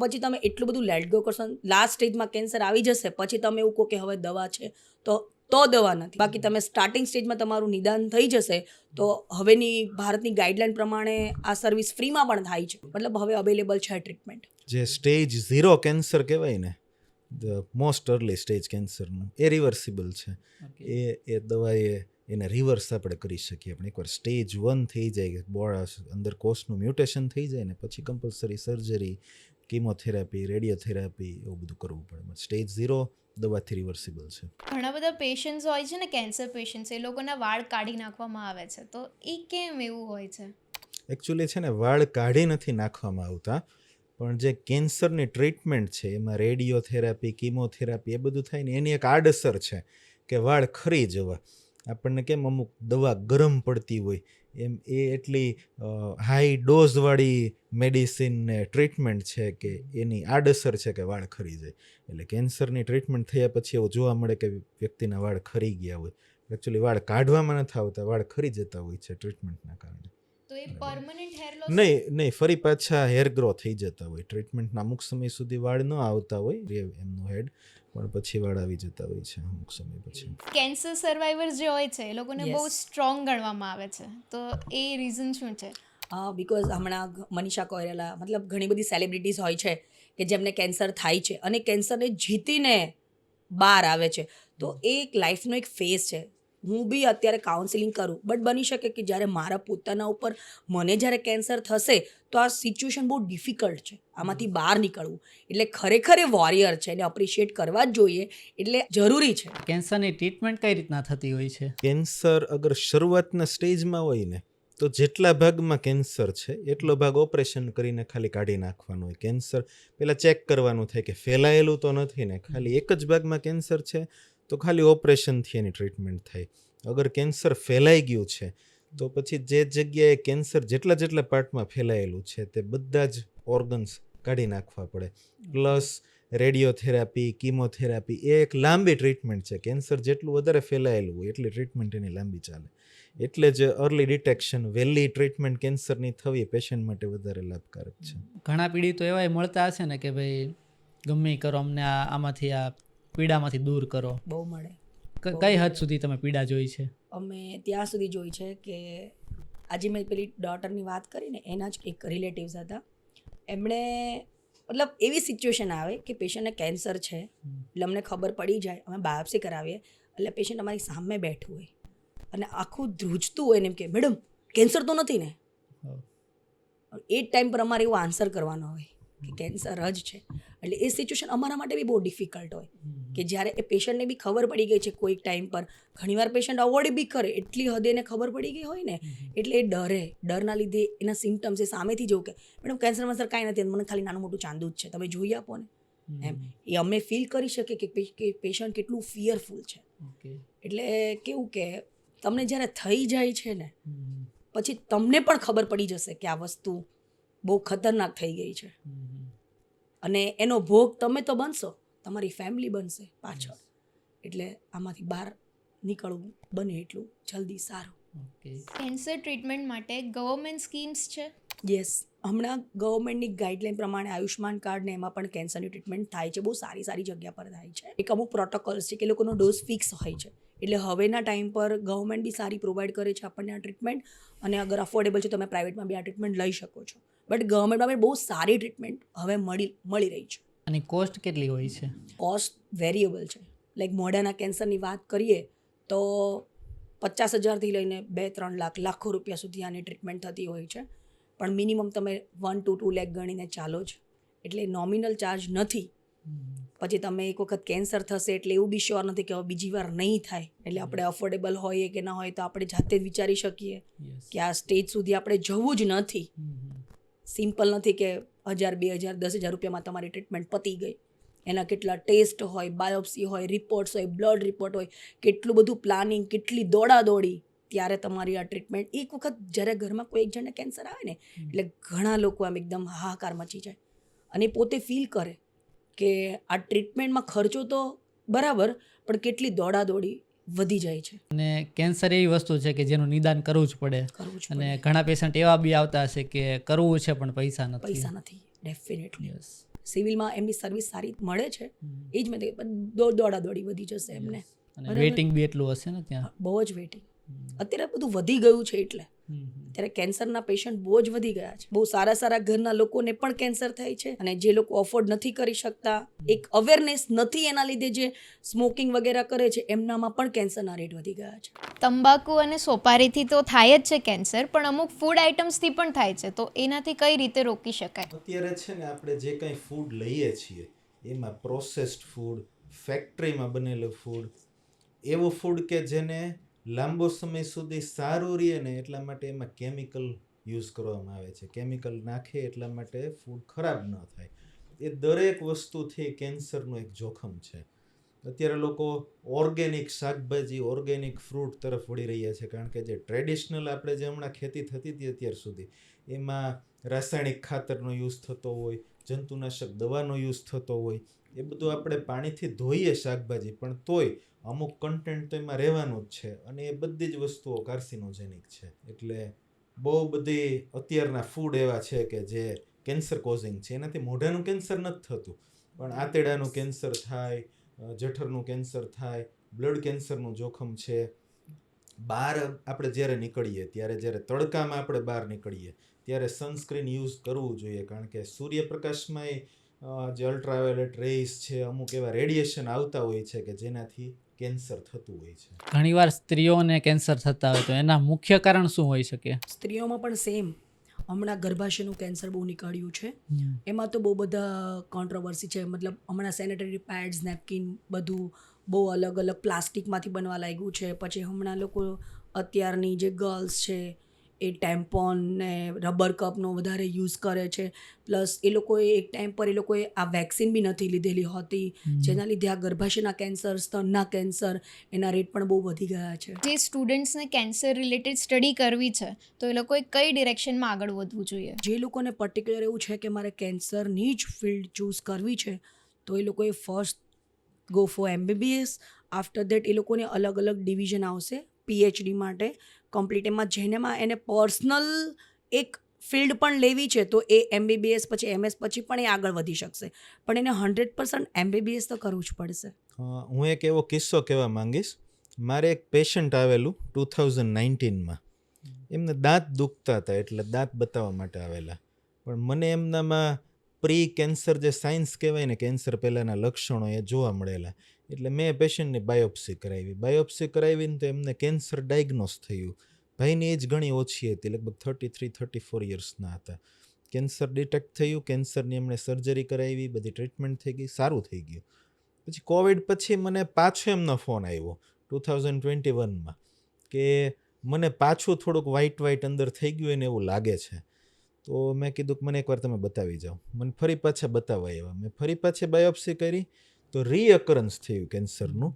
પછી તમે એટલું બધું લેટ ગો કરશો, લાસ્ટ સ્ટેજમાં કેન્સર આવી જશે પછી તમે એવું કહો કે હવે દવા છે તો દવા નથી. બાકી તમે સ્ટાર્ટિંગ સ્ટેજમાં તમારું નિદાન થઈ જશે તો હવેની ભારતની ગાઈડલાઈન પ્રમાણે આ સર્વિસ ફ્રીમાં પણ થાય છે. મતલબ હવે અવેલેબલ છે ટ્રીટમેન્ટ. જે સ્ટેજ 0 કેન્સર કહેવાય ને, ધ મોસ્ટ અર્લી સ્ટેજ કેન્સરનું, એ રિવર્સિબલ છે. એ દવાએ એને રિવર્સ આપણે કરી શકીએ. પણ એકવાર સ્ટેજ 1 થઈ જાય, અંદર કોષનું મ્યુટેશન થઈ જાય ને પછી કમ્પલસરી સર્જરી, કીમોથેરાપી, રેડિયોથેરાપી એવું બધું કરવું પડે. સ્ટેજ 0 દવાથી રિવર્સિબલ છે. ઘણા બધા પેશન્ટ્સ હોય છે ને, કેન્સર પેશન્ટ્સ, એ લોકોના વાળ કાઢી નાખવામાં આવે છે, તો એ કેમ એવું હોય છે? એકચ્યુઅલી છે ને, વાળ કાઢી નથી નાખવામાં આવતા, પણ જે કેન્સરની ટ્રીટમેન્ટ છે એમાં રેડિયોથેરાપી, કીમોથેરાપી એ બધું થાય ને એની એક આડઅસર છે કે વાળ ખરી જવા. આપણને કેમ અમુક દવા ગરમ પડતી હોય એમ એ એટલી હાઈ ડોઝવાળી મેડિસિન ને ટ્રીટમેન્ટ છે કે એની આડઅસર છે કે વાળ ખરી જાય. એટલે કેન્સરની ટ્રીટમેન્ટ થયા પછી એવું જોવા મળે કે વ્યક્તિના વાળ ખરી ગયા હોય. એકચ્યુઅલી વાળ કાઢવામાં નથી આવતા, વાળ ખરી જતા હોય છે ટ્રીટમેન્ટના કારણે. તો એ પરમનન્ટ હેર લોસ? નહીં, ફરી પાછા હેર ગ્રો થઈ જતા હોય. ટ્રીટમેન્ટના અમુક સમય સુધી વાળ ન આવતા હોય એમનું હેડ, પણ પછી વાળ આવી જતા હોય છે અમુક સમય પછી. કેન્સર સર્વાઈવર્સ જે હોય છે એ લોકોને બહુ સ્ટ્રોંગ ગણવામાં આવે છે, તો એ રીઝન શું છે? બિકોઝ હમણાં મનીષા કોયરાલા, મતલબ ઘણી બધી સેલિબ્રિટીઝ હોય છે કે જેમને કેન્સર થાય છે અને કેન્સરને જીતીને બહાર આવે છે. તો એ એક લાઈફનો એક ફેઝ છે. હું બી અત્યારે કાઉન્સિલિંગ કરું, બટ બની શકે કે જ્યારે મારા પોતાના ઉપર મને જ્યારે કેન્સર થશે તો આ સિચ્યુએશન બહુ ડિફિકલ્ટ છે, આમાંથી બહાર નીકળવું. એટલે ખરેખર એ વોરિયર છે, એને અપ્રિશિએટ કરવા જ જોઈએ, એટલે જરૂરી છે. કેન્સરની ટ્રીટમેન્ટ કઈ રીતના થતી હોય છે? કેન્સર અગર શરૂઆતના સ્ટેજમાં હોય ને તો જેટલા ભાગમાં કેન્સર છે એટલો ભાગ ઓપરેશન કરીને ખાલી કાઢી નાખવાનો હોય. કેન્સર પહેલાં ચેક કરવાનું થાય કે ફેલાયેલું તો નથી ને, ખાલી એક જ ભાગમાં કેન્સર છે તો ખાલી ઓપરેશનથી એની ટ્રીટમેન્ટ થાય. અગર કેન્સર ફેલાઈ ગયું છે તો પછી જે જગ્યાએ કેન્સર જેટલા પાર્ટમાં ફેલાયેલું છે તે બધા જ ઓર્ગન્સ કાઢી નાખવા પડે. પ્લસ રેડિયોથેરાપી, કીમોથેરાપી એ એક લાંબી ટ્રીટમેન્ટ છે. કેન્સર જેટલું વધારે ફેલાયેલું હોય એટલી ટ્રીટમેન્ટ એની લાંબી ચાલે. એટલે જ અર્લી ડિટેક્શન, વહેલી ટ્રીટમેન્ટ કેન્સરની થવી પેશન્ટ માટે વધારે લાભકારક છે. ઘણા પીડિતો એવાય મળતા હશે ને કે ભાઈ ગમે કરો અમને આમાંથી આ પીડામાંથી દૂર કરો. બહુ મળે. કઈ હદ સુધી તમે પીડા જોઈ છે? અમે ત્યાં સુધી જોઈ છે કે આજે મેં પેલી ડોટરની વાત કરીને એના જ એક રિલેટિવ્સ હતા. એમણે મતલબ એવી સિચ્યુએશન આવે કે પેશન્ટને કેન્સર છે એટલે અમને ખબર પડી જાય, અમે બાયોપ્સી કરાવીએ એટલે પેશન્ટ અમારી સામે બેઠું હોય અને આખું ધ્રુજતું હોય ને એમ કે મેડમ કેન્સર તો નથી ને. એ જ ટાઈમ પર અમારે એવો આન્સર કરવાનો હોય કે કેન્સર જ છે. એટલે એ સિચ્યુએશન અમારા માટે બી બહુ ડિફિકલ્ટ હોય કે જ્યારે એ પેશન્ટને બી ખબર પડી ગઈ છે કોઈક ટાઈમ પર. ઘણીવાર પેશન્ટ અવોઇડ બી કરે, એટલી હદે એને ખબર પડી ગઈ હોય ને એટલે એ ડરના લીધે એના સિમ્ટમ્સ એ સામેથી જોવું કે મેડમ કેન્સર મસર કાંઈ નથી, મને ખાલી નાનું મોટું ચાંદુ જ છે, તમે જોઈ આપો ને એમ. એ અમે ફીલ કરી શકીએ કે પેશન્ટ કેટલું ફિયરફુલ છે. એટલે કેવું કે તમને જ્યારે થઈ જાય છે ને પછી તમને પણ ખબર પડી જશે કે આ વસ્તુ બહુ ખતરનાક થઈ ગઈ છે અને એનો ભોગ તમે તો બનશો, તમારી ફેમિલી બનશે પાછળ. એટલે આમાંથી બહાર નીકળવું બને એટલું જલ્દી સારું. કેન્સર ટ્રીટમેન્ટ માટે ગવર્મેન્ટ સ્કીમ્સ છે? યસ, હમણાં ગવર્મેન્ટની ગાઈડલાઈન પ્રમાણે આયુષ્માન કાર્ડ ને એમાં પણ કેન્સરની ટ્રીટમેન્ટ થાય છે. બહુ સારી જગ્યા પર થાય છે. એક અમુક પ્રોટોકોલ્સ છે કે લોકોનો ડોઝ ફિક્સ હોય છે. એટલે હવેના ટાઈમ પર ગવર્મેન્ટ બી સારી પ્રોવાઈડ કરે છે આપણને આ ટ્રીટમેન્ટ. અને અગર અફોર્ડેબલ છે તમે પ્રાઇવેટમાં બી આ ટ્રીટમેન્ટ લઈ શકો છો. બટ ગવર્મેન્ટમાં બી બહુ સારી ટ્રીટમેન્ટ હવે મળી રહી છે. અને કોસ્ટ કેટલી હોય છે? કોસ્ટ વેરિયેબલ છે. લાઈક મોઢાના કેન્સરની વાત કરીએ તો 50,000થી લઈને 2-3 લાખો રૂપિયા સુધી આની ટ્રીટમેન્ટ થતી હોય છે. પણ મિનિમમ તમે 1 to 2 લાખ ગણીને ચાલો જ. એટલે નોમિનલ ચાર્જ નથી. પછી તમે એક વખત કેન્સર થશે એટલે એવું બી શ્યોર નથી કે હવે બીજી વાર નહીં થાય. એટલે આપણે અફોર્ડેબલ હોઈએ કે ના હોય તો આપણે જાતે જ વિચારી શકીએ કે આ સ્ટેજ સુધી આપણે જવું જ નથી. સિમ્પલ નથી કે 1,000, 2,000, 10,000 રૂપિયામાં તમારી ટ્રીટમેન્ટ પતી ગઈ. એના કેટલા ટેસ્ટ હોય, બાયોપ્સી હોય, રિપોર્ટ્સ હોય, બ્લડ રિપોર્ટ હોય, કેટલું બધું પ્લાનિંગ, કેટલી દોડાદોડી, ત્યારે તમારી આ ટ્રીટમેન્ટ. એક વખત જ્યારે ઘરમાં કોઈ એક જણને કેન્સર આવે ને એટલે ઘણા લોકો આમ એકદમ હાહાકાર મચી જાય અને પોતે ફીલ કરે કે આ ટ્રીટમેન્ટમાં ખર્ચો તો બરાબર પણ કેટલી દોડાદોડી વધી જાય છે. અને કેન્સર એવી વસ્તુ છે કે જેનું નિદાન કરવું જ પડે. અને ઘણા પેશન્ટ એવા બી આવતા હશે કે કરવું છે પણ પૈસા નથી. ડેફિનેટલી. સિવિલમાં એમની સર્વિસ સારી મળે છે, એ જ મેં દોડાદોડી વધી જશે એમને. અને વેઇટિંગ બી એટલું હશે ને ત્યાં? બહુ જ વેઇટિંગ. અત્યારે બધું વધી ગયું છે એટલે અત્યારે કેન્સરના પેશન્ટ બહુ જ વધી ગયા છે. બહુ સારા ઘરના લોકોને પણ કેન્સર થાય છે અને જે લોકો અફોર્ડ નથી કરી શકતા, એક અવેરનેસ નથી એના લીધે જે સ્મોકિંગ વગેરે કરે છે એમનામાં પણ કેન્સરના રેટ વધી ગયા છે. તંબાકુ અને સોપારીથી તો થાય જ છે કેન્સર, પણ અમુક ફૂડ આઇટમ્સથી પણ થાય છે, તો એનાથી કઈ રીતે રોકી શકાય? અત્યારે છે ને આપણે જે કંઈ ફૂડ લઈએ છીએ એમાં પ્રોસેસ્ડ ફૂડ, ફેક્ટરીમાં બનેલું ફૂડ, એવું ફૂડ કે જેને લાંબો સમય સુધી સારું રહે ને એટલા માટે એમાં કેમિકલ યુઝ કરવામાં આવે છે. કેમિકલ નાખે એટલા માટે ફૂડ ખરાબ ન થાય. એ દરેક વસ્તુથી કેન્સરનું એક જોખમ છે. અત્યારે લોકો ઓર્ગેનિક શાકભાજી, ઓર્ગેનિક ફ્રૂટ તરફ વળી રહ્યા છે કારણ કે જે ટ્રેડિશનલ આપણે જે હમણાં ખેતી થતી હતી અત્યાર સુધી એમાં રાસાયણિક ખાતરનો યુઝ થતો હોય, જંતુનાશક દવાનો યુઝ થતો હોય, એ બધું આપણે પાણીથી ધોઈએ શાકભાજી પણ તોય અમુક કન્ટેન્ટ તો એમાં રહેવાનું જ છે અને એ બધી જ વસ્તુઓ કાર્સિનોજેનિક છે. એટલે બહુ બધી અત્યારના ફૂડ એવા છે કે જે કેન્સર કોઝિંગ છે. એનાથી મોઢાનું કેન્સર નથી થતું પણ આંતરડાનું કેન્સર થાય, જઠરનું કેન્સર થાય, બ્લડ કેન્સરનું જોખમ છે. બહાર આપણે જ્યારે નીકળીએ જ્યારે તડકામાં આપણે બહાર નીકળીએ ત્યારે સનસ્ક્રીન યુઝ કરવું જોઈએ કારણ કે સૂર્યપ્રકાશમાં જે અલ્ટ્રાવાયોલેટ રેઝ છે, અમુક એવા રેડિયેશન આવતા હોય છે કે જેનાથી કેન્સર થતું હોય છે. ઘણીવાર સ્ત્રીઓને કેન્સર થતા હોય તો એના મુખ્ય કારણ શું હોઈ શકે? સ્ત્રીઓમાં પણ સેમ. હમણાં ગર્ભાશયનું કેન્સર બહુ નીકળ્યું છે. એમાં તો બહુ બધા કોન્ટ્રોવર્સી છે. મતલબ હમણાં સેનેટરી પેડ્સ, નેપકિન બધું બહુ અલગ પ્લાસ્ટિકમાંથી બનવા લાગ્યું છે. પછી હમણાં લોકો અત્યારની જે ગર્લ્સ છે એ ટેમ્પોન ને રબર કપનો વધારે યુઝ કરે છે. પ્લસ એ લોકોએ એક ટાઈમ પર એ લોકોએ આ વેક્સિન બી નથી લીધેલી હોતી, જેના લીધે આ ગર્ભાશયના કેન્સર, સ્તનના કેન્સર એના રેટ પણ બહુ વધી ગયા છે. જે સ્ટુડન્ટ્સને કેન્સર રિલેટેડ સ્ટડી કરવી છે તો એ લોકોએ કઈ ડિરેક્શનમાં આગળ વધવું જોઈએ? જે લોકોને પર્ટિક્યુલર એવું છે કે મારે કેન્સરની જ ફિલ્ડ ચૂઝ કરવી છે તો એ લોકોએ first go for MBBS. After that એ લોકોને અલગ અલગ ડિવિઝન આવશે PhD માટે કમ્પ્લીટ. એમાં જેનેમાં એને પર્સનલ એક ફિલ્ડ પણ લેવી છે તો એ MBBS પછી MS પછી પણ એ આગળ વધી શકશે, પણ એને 100% MBBS તો કરવું જ પડશે. હું એક એવો કિસ્સો કહેવા માંગીશ. મારે એક પેશન્ટ આવેલું 2019માં. એમને દાંત દુખતા હતા એટલે દાંત બતાવવા માટે આવેલા, પણ મને એમનામાં પ્રી કેન્સર જે સાયન્સ કહેવાય ને, કેન્સર પહેલાંના લક્ષણો એ જોવા મળેલા. એટલે મેં પેશન્ટની બાયોપ્સી કરાવીને તો એમને કેન્સર ડાયગ્નોસ થયું. ભાઈની એજ ઘણી ઓછી હતી, લગભગ 33-34 યર્સના હતા. કેન્સર ડિટેક્ટ થયું, કેન્સરની એમણે સર્જરી કરાવી, બધી ટ્રીટમેન્ટ થઈ ગઈ, સારું થઈ ગયું. પછી કોવિડ પછી મને પાછો એમનો ફોન આવ્યો 2021માં કે મને પાછું થોડુંક વ્હાઇટ અંદર થઈ ગયું એને એવું લાગે છે. તો મેં કીધું કે મને એકવાર તમે બતાવી જાઓ. મને ફરી પાછા બતાવવા આવ્યા. મેં ફરી પાછી બાયોપ્સી કરી તો રીઅકરન્સ થયું કેન્સરનું.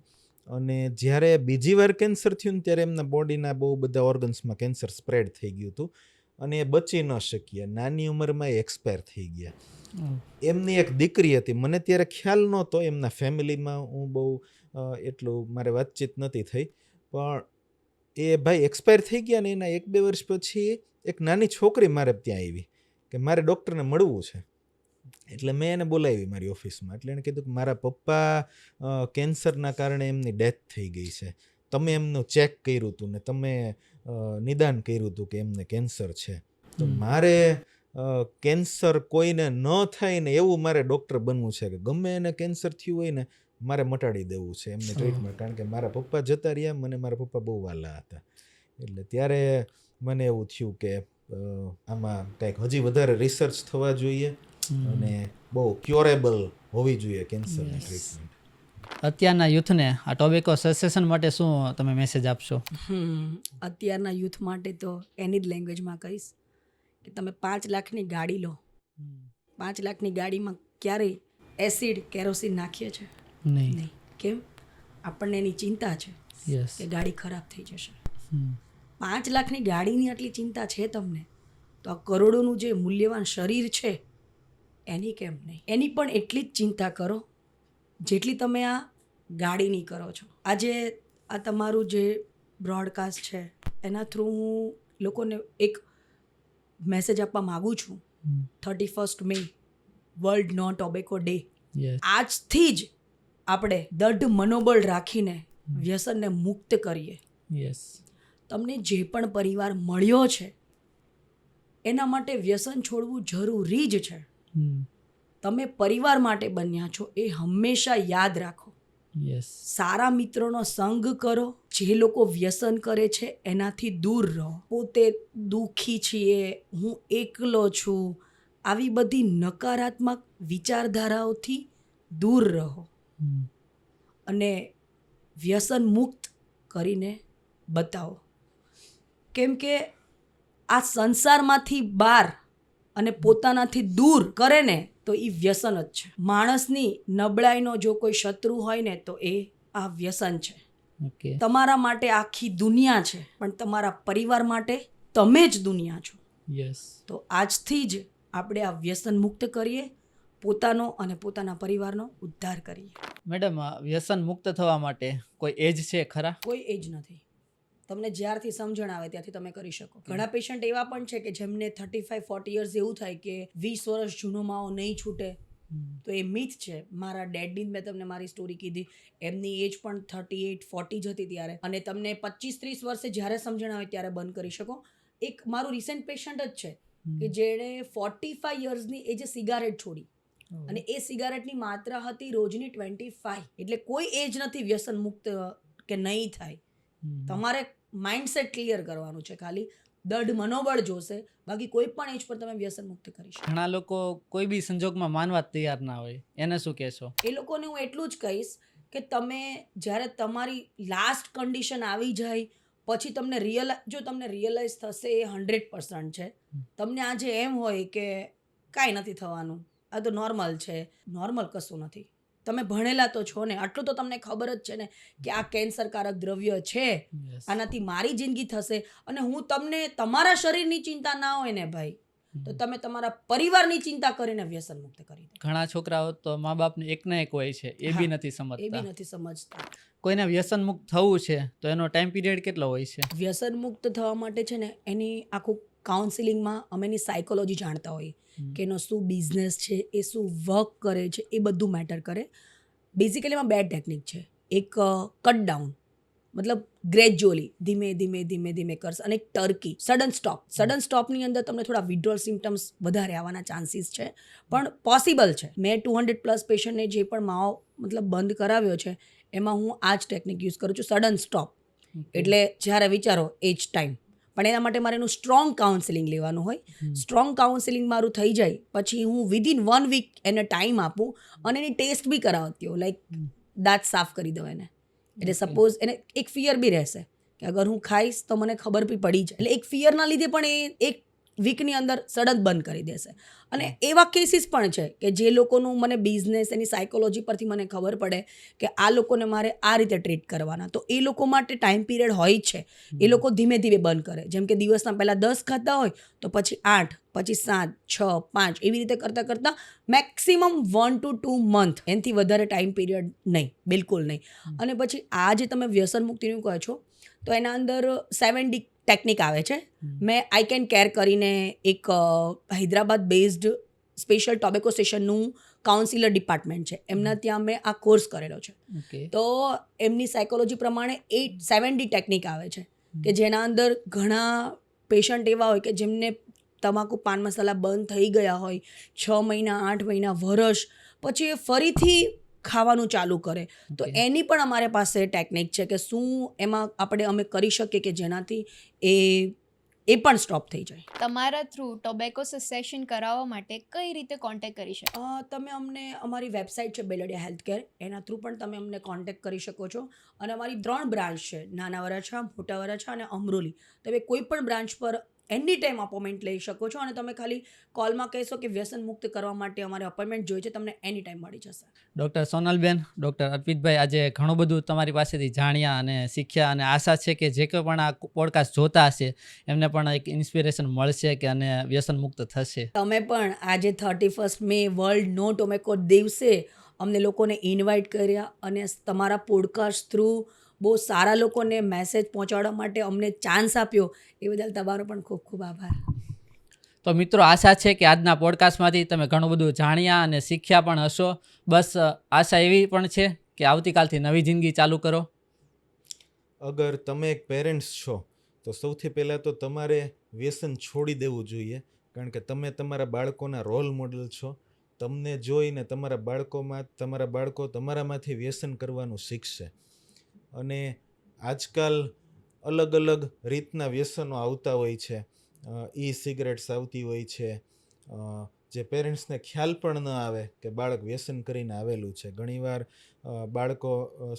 અને જ્યારે બીજી વાર કેન્સર થયું ને ત્યારે એમના બોડીના બહુ બધા ઓર્ગન્સમાં કેન્સર સ્પ્રેડ થઈ ગયું હતું અને એ બચી ન શક્યા. નાની ઉંમરમાં એ એક્સપાયર થઈ ગયા. એમની એક દીકરી હતી, મને ત્યારે ખ્યાલ નહોતો. એમના ફેમિલીમાં હું બહુ એટલું મારે વાતચીત નથી થઈ, પણ એ ભાઈ એક્સપાયર થઈ ગયા ને એના 1-2 વર્ષ પછી એક નાની છોકરી મારે ત્યાં આવી કે મારે ડૉક્ટરને મળવું છે. એટલે મેં એને બોલાવી મારી ઓફિસમાં. એટલે એણે કીધું કે મારા પપ્પા કેન્સરના કારણે એમની ડેથ થઈ ગઈ છે, તમે એમનું ચેક કર્યું હતું ને તમે નિદાન કર્યું હતું કે એમને કેન્સર છે, તો મારે કેન્સર કોઈને ન થાય ને એવું મારે ડૉક્ટર બનવું છે કે ગમે એને કેન્સર થયું હોય ને મારે મટાડી દેવું છે એમની ટ્રીટમેન્ટ. કારણ કે મારા પપ્પા જતા રહ્યા, મને મારા પપ્પા બહુ વાલા હતા. એટલે ત્યારે મને એવું થયું કે આમાં કંઈક હજી વધારે રિસર્ચ થવા જોઈએ અને બહુ ક્યોરેબલ હોવી જોઈએ કેન્સરની ટ્રીટમેન્ટ. અત્યારના યુથને આ ટોબેકો સેસેશન માટે શું તમે મેસેજ આપશો? અત્યારના યુથ માટે તો એની જ લેંગ્વેજમાં કહીશ કે તમે 5 લાખની ગાડી લો, 5 લાખની ગાડીમાં ક્યારેય એસિડ કેરોસીન નાખીએ છે નહીં. કેમ? આપણને એની ચિંતા છે કે ગાડી ખરાબ થઈ જશે. 5 લાખની ગાડીની આટલી ચિંતા છે તમને, તો આ કરોડોનું જે મૂલ્યવાન શરીર છે એની કેમ નહીં? એની પણ એટલી જ ચિંતા કરો જેટલી તમે આ ગાડીની કરો છો. આજે આ તમારું જે બ્રોડકાસ્ટ છે એના થ્રુ હું લોકોને એક મેસેજ આપવા માગું છું. 31 મે વર્લ્ડ નો ટોબેકો ડે. આજથી જ આપણે દૃઢ મનોબળ રાખીને વ્યસનને મુક્ત કરીએ. તમને જે પણ પરિવાર મળ્યો છે એના માટે વ્યસન છોડવું જરૂરી જ છે. તમે પરિવાર માટે બન્યા છો એ હંમેશા યાદ રાખો. સારા મિત્રોનો સંગ કરો, જે લોકો વ્યસન કરે છે એનાથી દૂર રહો. પોતે દુઃખી છીએ, હું એકલો છું, આવી બધી નકારાત્મક વિચારધારાઓથી દૂર રહો અને વ્યસન મુક્ત કરીને બતાવો. કેમ કે આ સંસારમાંથી બહાર અને પોતાનાથી દૂર કરે ને તો એ વ્યસન જ છે. માણસની નબળાઈનો જો કોઈ શત્રુ હોય ને તો એ આ વ્યસન છે. તમારા માટે આખી દુનિયા છે, પણ તમારા પરિવાર માટે તમે જ દુનિયા છો. તો આજથી જ આપણે આ વ્યસન મુક્ત કરીએ, પોતાનો અને પોતાના પરિવારનો ઉદ્ધાર કરીએ. મેડમ, વ્યસન મુક્ત થવા માટે કોઈ એજ છે ખરા? કોઈ એજ નથી. તમને જ્યારથી સમજણ આવે ત્યાંથી તમે કરી શકો. ઘણા પેશન્ટ એવા પણ છે કે જેમને 35-40 યર્સ એવું થાય કે 20 વર્ષ જૂનો માવો નહીં છૂટે, તો એ મિથ છે. મારા ડેડની મેં તમને મારી સ્ટોરી કીધી, એમની એજ પણ 38-40 જ હતી ત્યારે, અને તમને 25-30 વર્ષે જ્યારે સમજણ આવે ત્યારે બંધ કરી શકો. એક મારું રિસેન્ટ પેશન્ટ જ છે કે જેણે 45 યર્સની એજે સિગારેટ છોડી, અને એ સિગારેટની માત્રા હતી રોજની 25. એટલે કોઈ એજ નથી વ્યસન મુક્ત કે નહીં થાય. તમારે માઇન્ડસેટ ક્લિયર કરવાનું છે, ખાલી દૃઢ મનોબળ જોશે, બાકી કોઈ પણ એજ પર તમે વ્યસન મુક્ત કરી શકો. ઘણા લોકો કોઈ બી સંજોગમાં માનવા તૈયાર ના હોય, એને શું કહેશો? એ લોકોને હું એટલું જ કહીશ કે તમે જ્યારે તમારી લાસ્ટ કન્ડિશન આવી જાય, પછી તમને રિયલાઇઝ થશે એ 100% છે. તમને આજે એમ હોય કે કાંઈ નથી થવાનું, આ તો નોર્મલ છે. નોર્મલ કશું નથી. તમે ભણેલા તો છો ને, આટલું તો તમને ખબર જ છે ને કે આ કેન્સરકારક દ્રવ્ય છે, Yes. આનાથી મારી જિંદગી થશે. અને હું તમને તમારા શરીરની ચિંતા ના હોય ને ભાઈ, તો તમે તમારા પરિવારની ચિંતા કરીને વ્યસન મુક્ત કરી દો. ઘણા છોકરાઓ તો મા બાપને એકના એક હોય છે, એ બી હા, નથી એ બી સમજતા. નથી સમજતા. કોઈને વ્યસન મુક્ત થવું છે તો એનો ટાઈમ પીરિયડ કેટલો હોય છે? વ્યસન મુક્ત થવા માટે છે ને એની આખું કાઉન્સિલિંગમાં અમે એની સાયકોલોજી જાણતા હોઈએ કે એનો શું બિઝનેસ છે, એ શું વર્ક કરે છે, એ બધું મેટર કરે. બેઝિકલી એમાં 2 ટેકનિક છે. એક કટ ડાઉન, મતલબ ગ્રેજ્યુઅલી ધીમે ધીમે ધીમે ધીમે કરશે, અને એક ટર્કી સડન સ્ટોપની અંદર તમને થોડા વિડ્રોલ સિમ્ટમ્સ વધારે આવવાના ચાન્સીસ છે, પણ પોસિબલ છે. મેં 200+ પેશન્ટને જે પણ માવો મતલબ બંધ કરાવ્યો છે એમાં હું આ જ ટેકનિક યુઝ કરું છું, સડન સ્ટોપ. એટલે જ્યારે વિચારો એ જ ટાઈમ. પણ એના માટે મારે એનું સ્ટ્રોંગ કાઉન્સિલિંગ લેવાનું હોય. સ્ટ્રોંગ કાઉન્સિલિંગ મારું થઈ જાય પછી હું વિધિન 1 વીક એને ટાઈમ આપું અને એની ટેસ્ટ બી કરાવતી હોઉં, લાઈક દાંત સાફ કરી દઉં એને. એટલે સપોઝ એને એક ફિયર બી રહેશે કે અગર હું ખાઈશ તો મને ખબર બી પડી જાય. એટલે એક ફિયરના લીધે પણ એ એક વીકની અંદર સડન બંધ કરી દેશે. અને એવા કેસીસ પણ છે કે જે લોકોનું મને બિઝનેસ એની સાયકોલોજી પરથી મને ખબર પડે કે આ લોકોને મારે આ રીતે ટ્રીટ કરવાના, તો એ લોકો માટે ટાઈમ પીરિયડ હોય જ છે. એ લોકો ધીમે ધીમે બંધ કરે. જેમ કે દિવસના પહેલાં 10 ખાતા હોય તો પછી 8, પછી 7, 6, 5 એવી રીતે કરતાં કરતાં મેક્સિમમ 1 to 2 મંથ, એનાથી વધારે ટાઈમ પીરિયડ નહીં, બિલકુલ નહીં. અને પછી આ જે તમે વ્યસન મુક્તિનું કહો છો તો એના અંદર 7D ટેકનિક આવે છે. મેં આઈ કેન કેર કરીને એક હૈદરાબાદ બેઝડ સ્પેશિયલ ટોબેકો સ્ટેશનનું કાઉન્સિલર ડિપાર્ટમેન્ટ છે, એમના ત્યાં મેં આ કોર્સ કરેલો છે. ઓકે. તો એમની સાયકોલોજી પ્રમાણે 7D ટેકનિક આવે છે કે જેના અંદર ઘણા પેશન્ટ એવા હોય કે જેમને તમાકુ પાન મસાલા બંધ થઈ ગયા હોય, 6 મહિના, 8 મહિના, વર્ષ પછી એ ફરીથી ખાવાનું ચાલુ કરે. તો Okay. એની પણ અમારી પાસે ટેકનિક છે કે શું એમાં અમે કરી શકીએ કે જેનાથી એ પણ સ્ટોપ થઈ જાય. તમારા થ્રુ ટોબેકો સેશન કરાવવા માટે કઈ રીતે કોન્ટેક્ટ કરી શકો? તમે અમને અમારી વેબસાઇટ છે બેલડિયા હેલ્થ કેર, એના થ્રુ પણ તમે અમને કોન્ટેક્ટ કરી શકો છો. અને અમારી 3 બ્રાન્ચ છે, નાના વરાછા, મોટા વરાછા અને અમરોલી. તમે કોઈ પણ બ્રાન્ચ પર એની ટાઈમ અપોઇન્ટમેન્ટ લઈ શકો છો. અને તમે ખાલી કોલમાં કહેશો કે વ્યસન મુક્ત કરવા માટે અમારે અપોઇન્ટમેન્ટ જોઈએ છે, તમને એની ટાઈમ મળી જશે. ડૉક્ટર સોનલબેન, ડૉક્ટર અર્પિતભાઈ, આજે ઘણું બધું તમારી પાસેથી જાણ્યા અને શીખ્યા, અને આશા છે કે જે કોઈ પણ આ પોડકાસ્ટ જોતા હશે એમને પણ એક ઇન્સ્પિરેશન મળશે કે અને વ્યસન મુક્ત થશે. તમે પણ આજે 31 મે વર્લ્ડ નો ટોબેકો દિવસે અમને લોકોને ઇન્વાઇટ કર્યા અને તમારા પોડકાસ્ટ થ્રુ બહુ સારા લોકોને મેસેજ પહોંચાડવા માટે અમને ચાન્સ આપ્યો, એ બદલ તમારો પણ ખૂબ ખૂબ આભાર. તો મિત્રો, આશા છે કે આજના પોડકાસ્ટમાંથી તમે ઘણું બધું જાણ્યા અને શીખ્યા પણ હશો. બસ આશા એવી પણ છે કે આવતીકાલથી નવી જિંદગી ચાલુ કરો. અગર તમે એક પેરેન્ટ્સ છો તો સૌથી પહેલાં તો તમારે વ્યસન છોડી દેવું જોઈએ, કારણ કે તમે તમારા બાળકોના રોલ મોડલ છો. તમને જોઈને તમારા બાળકો તમારામાંથી વ્યસન કરવાનું શીખશે. અને આજકાલ અલગ અલગ રીતના વ્યસનો આવતા હોય છે. સિગરેટ્સ આવતી હોય છે, જે પેરેન્ટ્સને ખ્યાલ પણ ન આવે કે બાળક વ્યસન કરીને આવેલું છે. ઘણીવાર બાળકો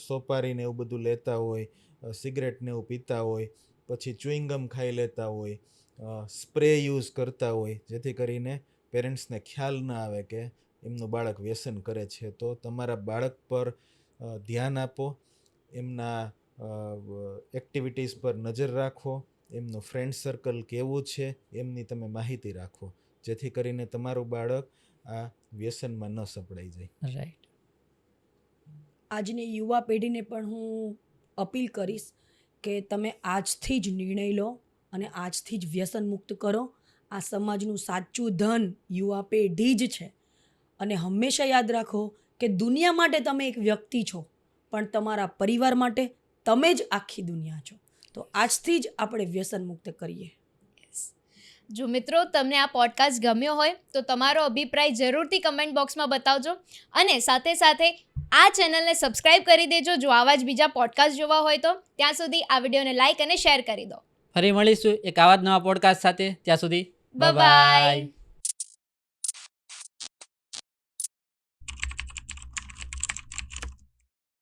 સોપારીને એવું બધું લેતા હોય, સિગરેટને એવું પીતા હોય, પછી ચ્યુઇંગમ ખાઈ લેતા હોય, સ્પ્રે યુઝ કરતા હોય, જેથી કરીને પેરેન્ટ્સને ખ્યાલ ન આવે કે એમનું બાળક વ્યસન કરે છે. તો તમારા બાળક પર ધ્યાન આપો, એમના એક્ટિવિટીઝ પર નજર રાખો, એમનું ફ્રેન્ડ સર્કલ કેવું છે એમની તમે માહિતી રાખો, જેથી કરીને તમારું બાળક આ વ્યસનમાં ન સપડાઈ જાય. રાઈટ. આજની યુવા પેઢીને પણ હું અપીલ કરીશ કે તમે આજથી જ નિર્ણય લો અને આજથી જ વ્યસન મુક્ત કરો. આ સમાજનું સાચું ધન યુવા પેઢી જ છે. અને હંમેશા યાદ રાખો કે દુનિયા માટે તમે એક વ્યક્તિ છો, પણ તમારા પરિવાર માટે તમે જ આખી દુનિયા છો. તો આજથી જ આપણે વ્યસન મુક્ત કરીએ. જો મિત્રો, તમને આ પોડકાસ્ટ ગમ્યો હોય તો તમારો અભિપ્રાય જરૂરથી કમેન્ટ બોક્સમાં બતાવજો. અને સાથે સાથે આ ચેનલને સબસ્ક્રાઇબ કરી દેજો જો આવા જ બીજા પોડકાસ્ટ જોવા હોય તો. ત્યાં સુધી આ વિડીયોને લાઇક અને શેર કરી દો. ફરી મળીશું એક આવા જ નવા પોડકાસ્ટ સાથે. ત્યાં સુધી બાય.